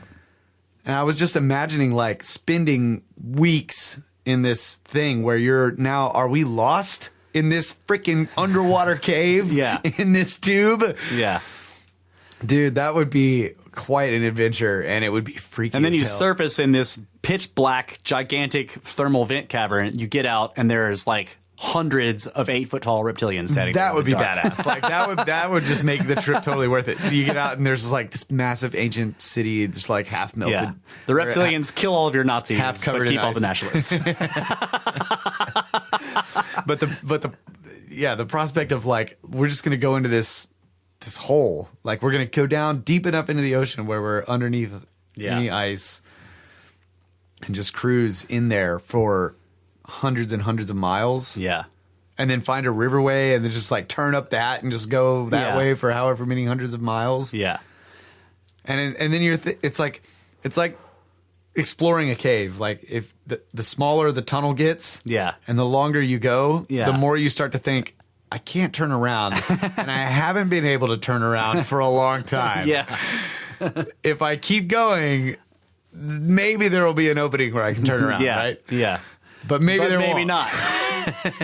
B: And I was just imagining like spending weeks in this thing where are we lost in this freaking underwater cave?
A: Yeah.
B: In this tube?
A: Yeah.
B: Dude, that would be quite an adventure, and it would be freaky.
A: And then
B: as
A: you
B: hell.
A: surface in this pitch black, gigantic thermal vent cavern. You get out, and there's like hundreds of 8-foot tall reptilians standing there.
B: That would be
A: dark.
B: badass. Like that would just make the trip totally worth it. You get out and there's just like this massive ancient city, just like half melted.
A: Yeah. The reptilians kill all of your Nazis,
B: half covered
A: but keep
B: in
A: all
B: ice.
A: the nationalists.
B: But the prospect of like, we're just gonna go into this hole. Like, we're gonna go down deep enough into the ocean where we're underneath any ice and just cruise in there for hundreds and hundreds of miles.
A: Yeah.
B: And then find a riverway and then just like turn up that and just go that way for however many hundreds of miles.
A: Yeah.
B: And then it's like exploring a cave. Like, if the smaller the tunnel gets, and the longer you go, the more you start to think, I can't turn around, and I haven't been able to turn around for a long time.
A: Yeah.
B: If I keep going, maybe there will be an opening where I can turn around, right?
A: Yeah.
B: But maybe there
A: maybe
B: won't.
A: not.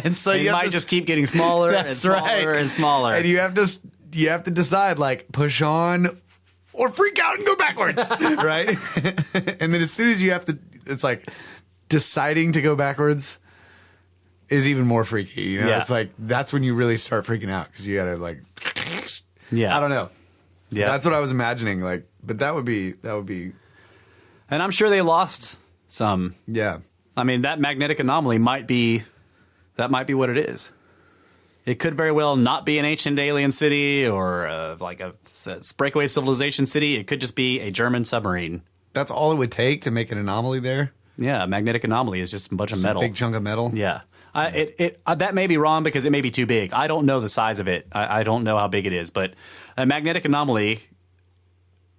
B: And so
A: You might just keep getting smaller and smaller and smaller.
B: And you have to decide, like, push on or freak out and go backwards, right? And then as soon as you have to, it's like deciding to go backwards is even more freaky. It's like, that's when you really start freaking out, because you gotta like, I don't know.
A: Yeah,
B: that's what I was imagining. Like, but that would be,
A: and I'm sure they lost some.
B: Yeah.
A: I mean, that magnetic anomaly might be what it is. It could very well not be an ancient alien city or like a breakaway civilization city. It could just be a German submarine.
B: That's all it would take to make an anomaly there?
A: Yeah, a magnetic anomaly is just a bunch of metal.
B: A big chunk of metal?
A: Yeah. That may be wrong because it may be too big. I don't know the size of it. I don't know how big it is. But a magnetic anomaly,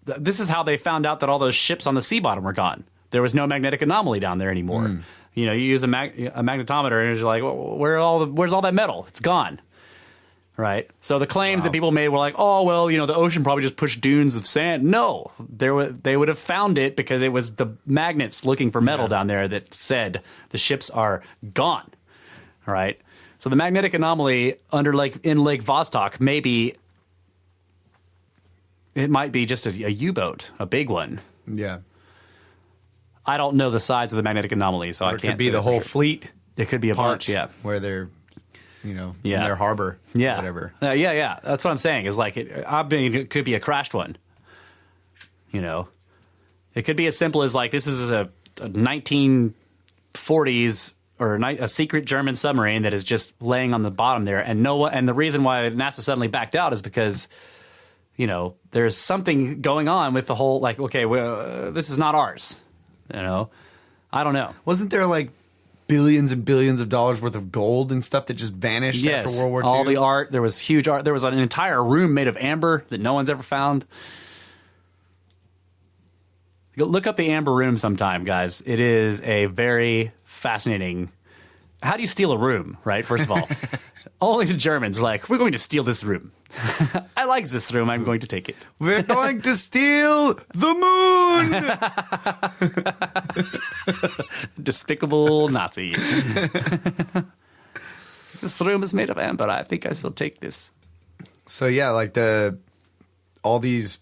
A: this is how they found out that all those ships on the sea bottom were gone. There was no magnetic anomaly down there anymore. You use a magnetometer and you're like, well, where's all that metal? It's gone. Right? So the claims that people made were like, oh, well, the ocean probably just pushed dunes of sand. No, they would have found it because it was the magnets looking for metal down there that said the ships are gone. Right? So the magnetic anomaly in Lake Vostok it might be just a U-boat, a big one.
B: Yeah.
A: I don't know the size of the magnetic anomaly, so I can't.
B: It could be
A: say
B: the
A: that for
B: whole
A: sure.
B: fleet.
A: It could be a bunch, yeah.
B: Where they're, in
A: Yeah.
B: their harbor,
A: Yeah.
B: whatever.
A: Yeah. That's what I'm saying. Is like it could be a crashed one. It could be as simple as like this is a 1940s or a secret German submarine that is just laying on the bottom there, and and the reason why NASA suddenly backed out is because there's something going on with the whole like okay, well, this is not ours. I don't know.
B: Wasn't there like billions and billions of dollars worth of gold and stuff that just vanished after World War II?
A: All the art. There was huge art. There was an entire room made of amber that no one's ever found. Look up the amber room sometime, guys. It is a very fascinating. How do you steal a room, right? First of all, only the Germans are like, we're going to steal this room. I like this room. I'm going to take it.
B: We're going to steal the moon.
A: Despicable Nazi. This room is made of amber. I think I shall take this.
B: So yeah, like all these,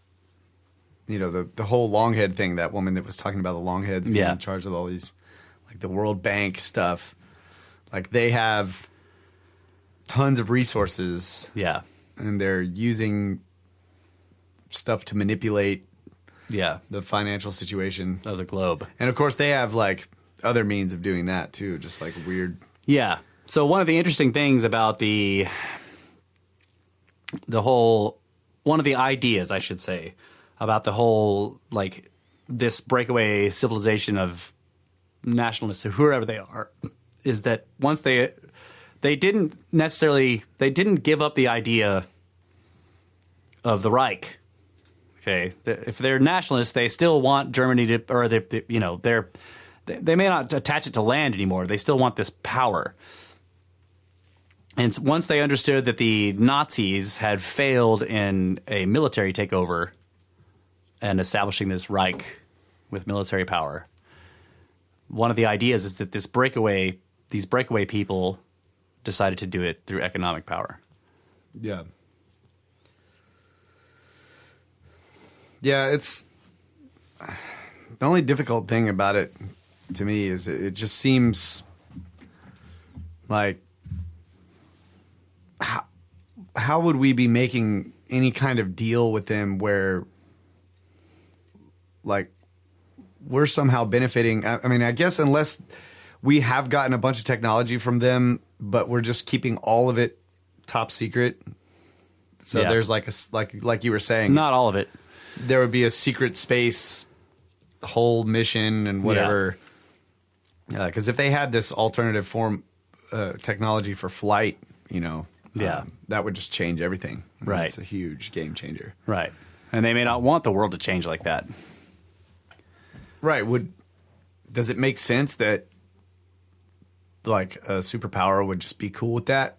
B: the whole longhead thing. That woman that was talking about the longheads being in charge of all these, like the World Bank stuff. Like they have tons of resources.
A: Yeah.
B: And they're using stuff to manipulate the financial situation
A: of the globe.
B: And of course they have like other means of doing that too, just like weird.
A: Yeah. So one of the interesting things about one of the ideas, I should say, about the whole like this breakaway civilization of nationalists or whoever they are, is that once they didn't give up the idea of the Reich. Okay, if they're nationalists, they still want Germany to, or they may not attach it to land anymore. They still want this power. And once they understood that the Nazis had failed in a military takeover and establishing this Reich with military power, one of the ideas is that these breakaway people decided to do it through economic power.
B: Yeah. Yeah, it's the only difficult thing about it to me is it just seems like how would we be making any kind of deal with them where like we're somehow benefiting? I mean, I guess unless we have gotten a bunch of technology from them, but we're just keeping all of it top secret. So there's like like you were saying,
A: not all of it.
B: There would be a secret space whole mission and whatever. Because if they had this alternative form technology for flight, that would just change everything.
A: Right.
B: It's a huge game changer.
A: Right. And they may not want the world to change like that.
B: Right. Does it make sense that like a superpower would just be cool with that?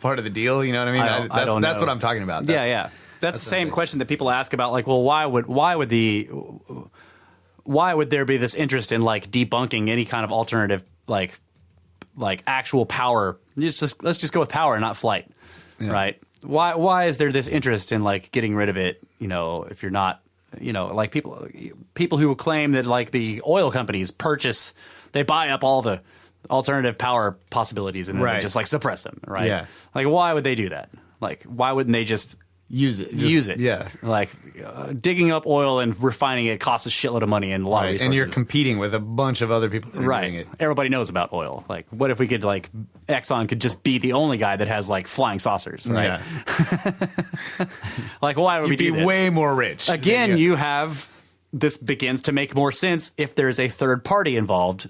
B: Part of the deal, you know what I mean?
A: I don't know.
B: That's what I'm talking about.
A: That's the same question that people ask about, like, well, why would there be this interest in like debunking any kind of alternative like actual power? Let's just go with power and not flight, right? Why is there this interest in like getting rid of it? If you're not, like people who claim that like the oil companies they buy up all the alternative power possibilities and then they just like suppress them, right?
B: Yeah.
A: Like, why would they do that? Like, why wouldn't they just use it?
B: Yeah.
A: Like digging up oil and refining it costs a shitload of money and a lot of resources.
B: And you're competing with a bunch of other people that are doing it.
A: Everybody knows about oil. Like, what if we could like Exxon could just be the only guy that has like flying saucers, right? Yeah. Like, why would we do this?
B: You'd be way more rich.
A: Again, this begins to make more sense if there's a third party involved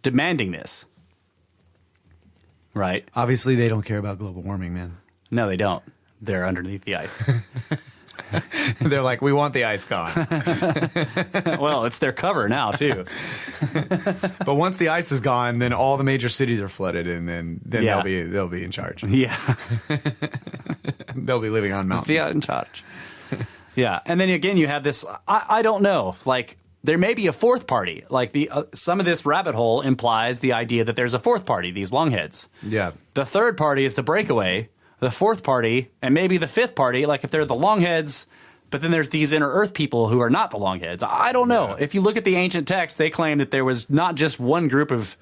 A: demanding this. Right?
B: Obviously, they don't care about global warming, man.
A: No, they don't. They're underneath the ice.
B: They're like, we want the ice gone.
A: Well, it's their cover now, too.
B: But once the ice is gone, then all the major cities are flooded, and then they'll be in charge.
A: Yeah.
B: They'll be living on mountains.
A: Yeah, in charge. Yeah. And then again, you have this, I don't know, like, there may be a fourth party. Like some of this rabbit hole implies the idea that there's a fourth party, these longheads.
B: Yeah.
A: The third party is the breakaway. The fourth party, and maybe the fifth party, like if they're the longheads but then there's these inner Earth people who are not the Longheads. I don't know.
B: Yeah.
A: If you look at the ancient texts, they claim that there was not just one group of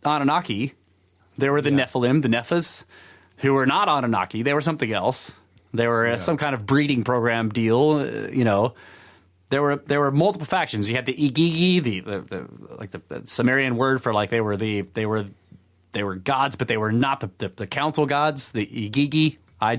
A: Anunnaki. There were the Nephilim, the Nephas, who were not Anunnaki. They were something else. They were some kind of breeding program deal. There were multiple factions. You had the Igigi, the Sumerian word for like they were gods, but they were not the council gods. The Igigi, I.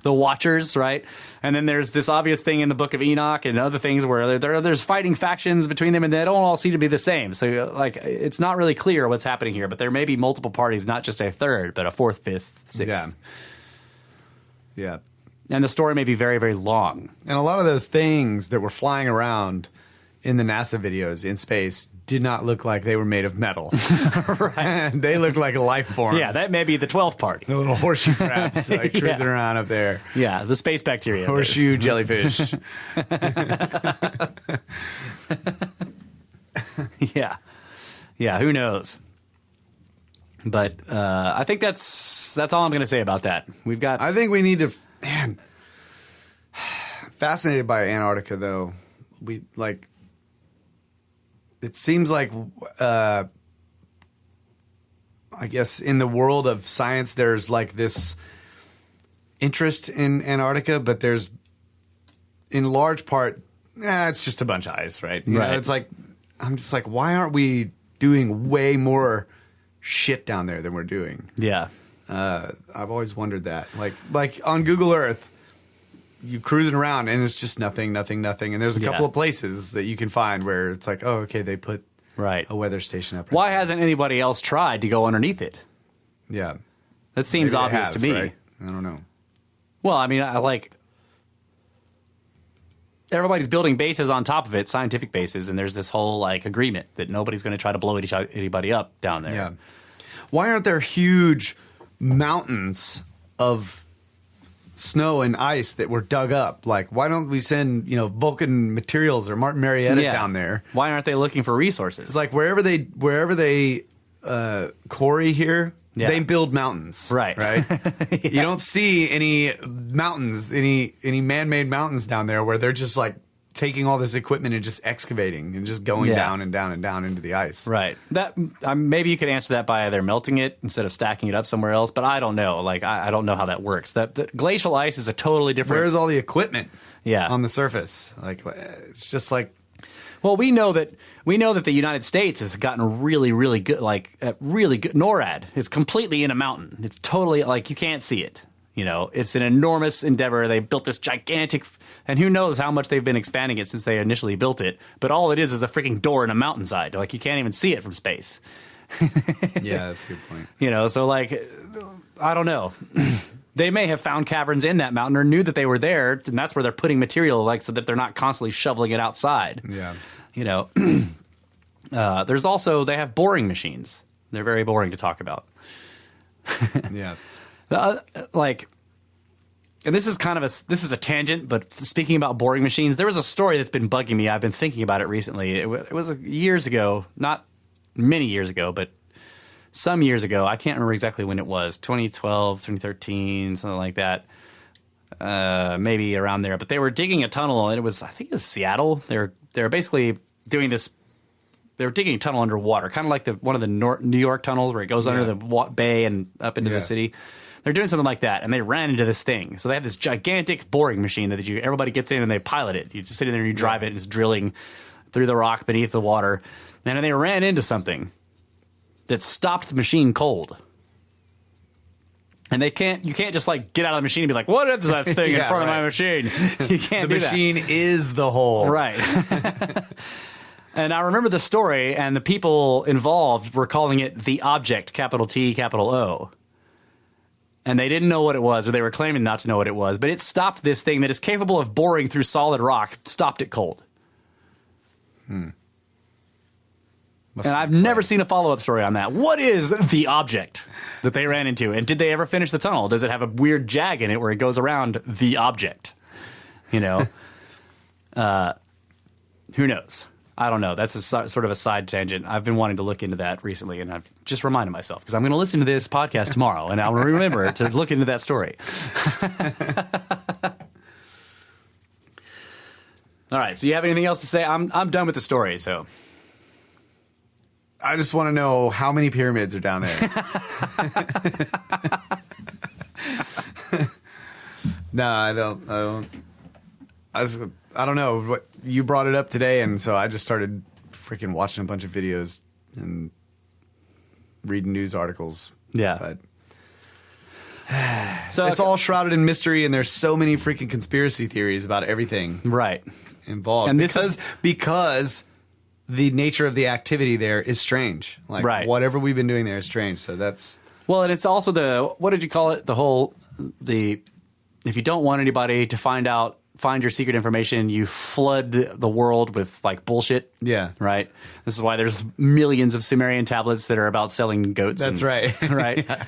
A: The Watchers, right? And then there's this obvious thing in the Book of Enoch and other things where there's fighting factions between them, and they don't all seem to be the same. So like, it's not really clear what's happening here. But there may be multiple parties, not just a third, but a fourth, fifth, sixth.
B: Yeah.
A: And the story may be very, very long.
B: And a lot of those things that were flying around in the NASA videos in space did not look like they were made of metal. Right. They look like life forms.
A: Yeah, that may be the 12th party.
B: The little horseshoe crabs cruising around up there.
A: Yeah, the space bacteria.
B: Horseshoe jellyfish.
A: Yeah, who knows? But I think that's all I'm going to say about that. We've got...
B: I think we need to... Man, fascinated by Antarctica, though. We, like... It seems like, I guess, in the world of science, there's like this interest in Antarctica, but there's, in large part, it's just a bunch of ice, right? You know, it's like, I'm just like, why aren't we doing way more shit down there than we're doing?
A: Yeah.
B: I've always wondered that. Like on Google Earth, you cruising around and it's just nothing. And there's a couple of places that you can find where it's like, oh, okay, they put a weather station up.
A: Why hasn't anybody else tried to go underneath it?
B: Yeah.
A: That seems obvious to me.
B: Right? I don't know.
A: Well, I mean, everybody's building bases on top of it, scientific bases, and there's this whole like agreement that nobody's going to try to blow anybody up down there.
B: Yeah. Why aren't there huge mountains of snow and ice that were dug up? Like, why don't we send, Vulcan Materials or Martin Marietta down there?
A: Why aren't they looking for resources?
B: It's like wherever they quarry here, they build mountains.
A: Right.
B: You don't see any mountains, any man-made mountains down there where they're just like taking all this equipment and just excavating and just going down and down and down into the ice.
A: Right. That maybe you could answer that by either melting it instead of stacking it up somewhere else, but I don't know. Like, I don't know how that works. The glacial ice is a totally different...
B: Where's all the equipment
A: Yeah.
B: on the surface? Like, it's just like...
A: Well, we know that the United States has gotten really, really good, really good. NORAD is completely in a mountain. It's totally, like, you can't see it. It's an enormous endeavor. They built this gigantic, and who knows how much they've been expanding it since they initially built it. But all it is a freaking door in a mountainside. Like, you can't even see it from space.
B: Yeah, that's a good point.
A: So like, I don't know. They may have found caverns in that mountain or knew that they were there, and that's where they're putting material, like, so that they're not constantly shoveling it outside.
B: Yeah.
A: There's also, they have boring machines. They're very boring to talk about.
B: Yeah.
A: And this is a tangent, but speaking about boring machines, there was a story that's been bugging me. I've been thinking about it recently. It was years ago, not many years ago, but some years ago. I can't remember exactly when it was, 2012, 2013, something like that. Maybe around there. But they were digging a tunnel, and I think it was Seattle. They were basically doing this. They were digging a tunnel underwater, kind of like one of the New York tunnels where it goes under the bay and up into the city. They're doing something like that, and they ran into this thing. So they have this gigantic boring machine that everybody gets in and they pilot it. You just sit in there and you drive it, and it's drilling through the rock beneath the water. And then they ran into something that stopped the machine cold. And you can't just like get out of the machine and be like, what is that thing in front of my machine? You can't do that.
B: The machine is the hole.
A: Right. And I remember the story, and the people involved were calling it the object, capital T, capital O. And they didn't know what it was, or they were claiming not to know what it was, but it stopped this thing that is capable of boring through solid rock, stopped it cold. And I've never seen a follow-up story on that. What is the object that they ran into? And did they ever finish the tunnel? Does it have a weird jag in it where it goes around the object? Who knows? I don't know. That's sort of a side tangent. I've been wanting to look into that recently, and I've just reminded myself because I'm going to listen to this podcast tomorrow, and I'll remember to look into that story. All right. So you have anything else to say? I'm done with the story. So
B: I just want to know how many pyramids are down there. No, I don't. I don't know. What you brought it up today, and so I just started freaking watching a bunch of videos and reading news articles.
A: Yeah.
B: But
A: so
B: it's all shrouded in mystery, and there's so many freaking conspiracy theories about everything
A: right
B: involved.
A: And
B: because the nature of the activity there is strange. Like whatever we've been doing there is strange. So that's
A: and it's also what did you call it? If you don't want anybody to find your secret information, you flood the world with like bullshit.
B: Yeah.
A: Right. This is why there's millions of Sumerian tablets that are about selling goats.
B: That's right.
A: Right. Yeah.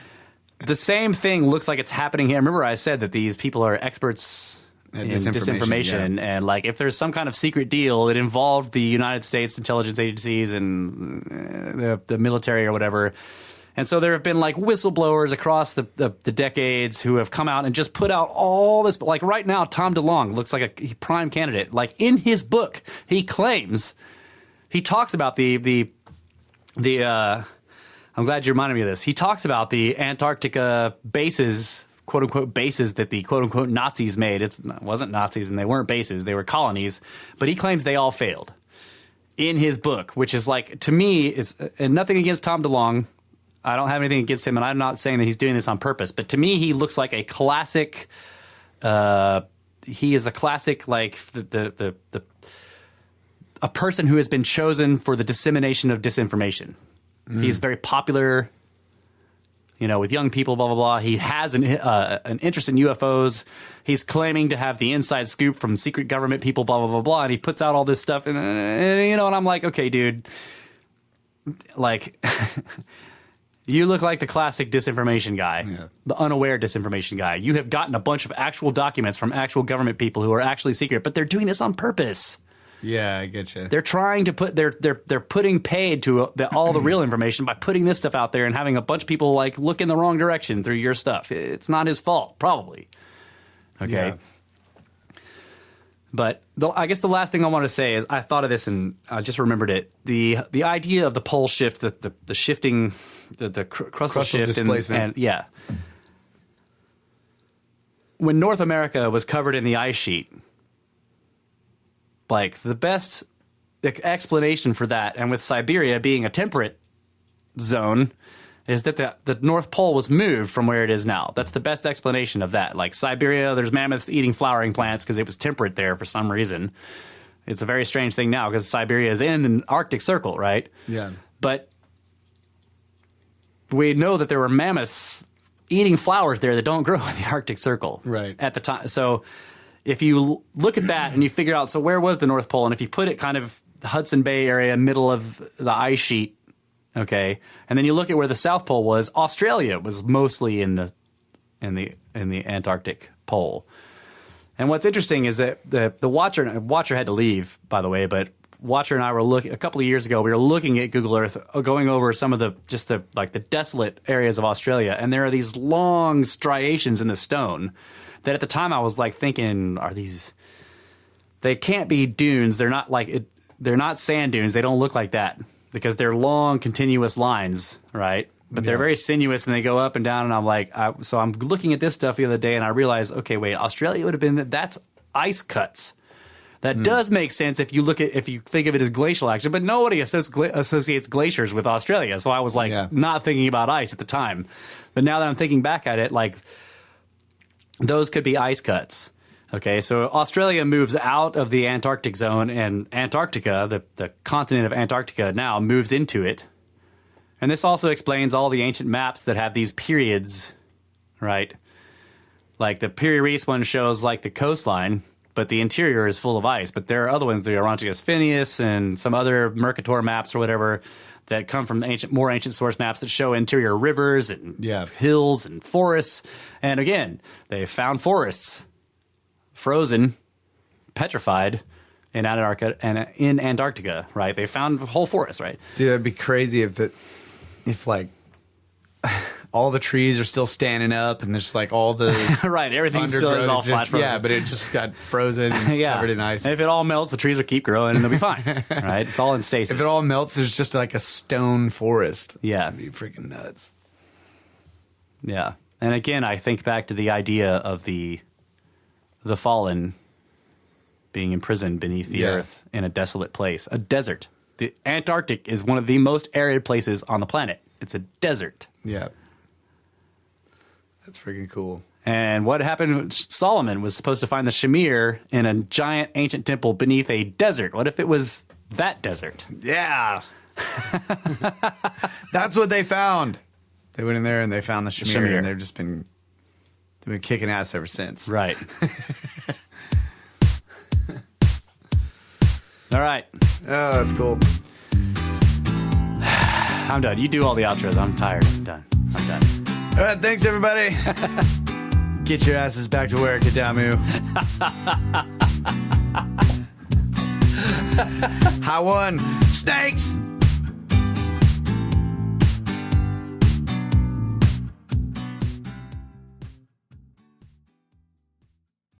A: The same thing looks like it's happening here. Remember I said that these people are experts in disinformation. And like if there's some kind of secret deal that involved the United States intelligence agencies and the military or whatever. And so there have been like whistleblowers across the decades who have come out and just put out all this. Like right now, Tom DeLonge looks like a prime candidate. Like in his book, he talks about the I'm glad you reminded me of this. He talks about the Antarctica bases, quote unquote bases that the quote unquote Nazis made. It wasn't Nazis and they weren't bases. They were colonies. But he claims they all failed in his book, which is like, to me, and nothing against Tom DeLonge. I don't have anything against him, and I'm not saying that he's doing this on purpose. But to me, he looks like a classic. He is a classic, like a person who has been chosen for the dissemination of disinformation. He's very popular, with young people. Blah blah blah. He has an interest in UFOs. He's claiming to have the inside scoop from secret government people. Blah blah blah blah. And he puts out all this stuff, and I'm like, okay, dude, like. You look like the classic disinformation guy, the unaware disinformation guy. You have gotten a bunch of actual documents from actual government people who are actually secret, but they're doing this on purpose.
B: Yeah, I get you.
A: They're trying to they're putting paid to all the real information by putting this stuff out there and having a bunch of people like look in the wrong direction through your stuff. It's not his fault, probably. Okay. Yeah. But I guess the last thing I want to say is I thought of this and I just remembered it. The idea of the pole shift, the shifting, the crustal shift,
B: displacement.
A: And when North America was covered in the ice sheet, like the best explanation for that, and with Siberia being a temperate zone, is that the North Pole was moved from where it is now. That's the best explanation of that. Like Siberia, there's mammoths eating flowering plants because it was temperate there for some reason. It's a very strange thing now because Siberia is in the Arctic Circle, right?
B: Yeah.
A: But we know that there were mammoths eating flowers there that don't grow in the Arctic Circle at the time. So if you look at that and you figure out, so where was the North Pole? And if you put it kind of the Hudson Bay area, middle of the ice sheet, okay, and then you look at where the South Pole was. Australia was mostly in the Antarctic pole. And what's interesting is that the Watcher had to leave, by the way, but Watcher and I were looking a couple of years ago. We were looking at Google Earth, going over some of the desolate areas of Australia, and there are these long striations in the stone that at the time I was like thinking, they can't be dunes. They're not they're not sand dunes. They don't look like that. Because they're long, continuous lines, right? But they're very sinuous, and they go up and down. And I'm like, so I'm looking at this stuff the other day, and I realized, okay, wait, Australia would have been that's ice cuts. That does make sense if you think of it as glacial action, but nobody associates glaciers with Australia. So I was like, not thinking about ice at the time, but now that I'm thinking back at it, like those could be ice cuts. Okay, so Australia moves out of the Antarctic zone, and Antarctica, the continent of Antarctica now, moves into it. And this also explains all the ancient maps that have these periods, right? Like the Piri Reis one shows like the coastline, but the interior is full of ice. But there are other ones, the Orontius Phineas and some other Mercator maps or whatever, that come from more ancient source maps that show interior rivers and hills and forests. And again, they found forests. Frozen, petrified, in Antarctica and in Antarctica, right? They found whole forests, right?
B: Dude, that'd be crazy if like all the trees are still standing up and there's like all the
A: right, everything still is all flat frozen.
B: Yeah, but it just got frozen and covered in ice.
A: And if it all melts, the trees will keep growing and they'll be fine, right? It's all in stasis.
B: If it all melts, there's just like a stone forest.
A: Yeah.
B: That'd be freaking nuts.
A: Yeah. And again, I think back to the idea of the fallen being imprisoned beneath the earth in a desolate place, a desert. The Antarctic is one of the most arid places on the planet. It's a desert.
B: Yeah. That's freaking cool.
A: And what happened? Solomon was supposed to find the Shamir in a giant ancient temple beneath a desert. What if it was that desert?
B: Yeah. That's what they found. They went in there and they found the Shamir, and they've been kicking ass ever since.
A: Right. All right.
B: Oh, that's cool.
A: I'm done. You do all the outros. I'm tired. I'm done.
B: All right, thanks, everybody. Get your asses back to work, Adamu. High one. Snakes!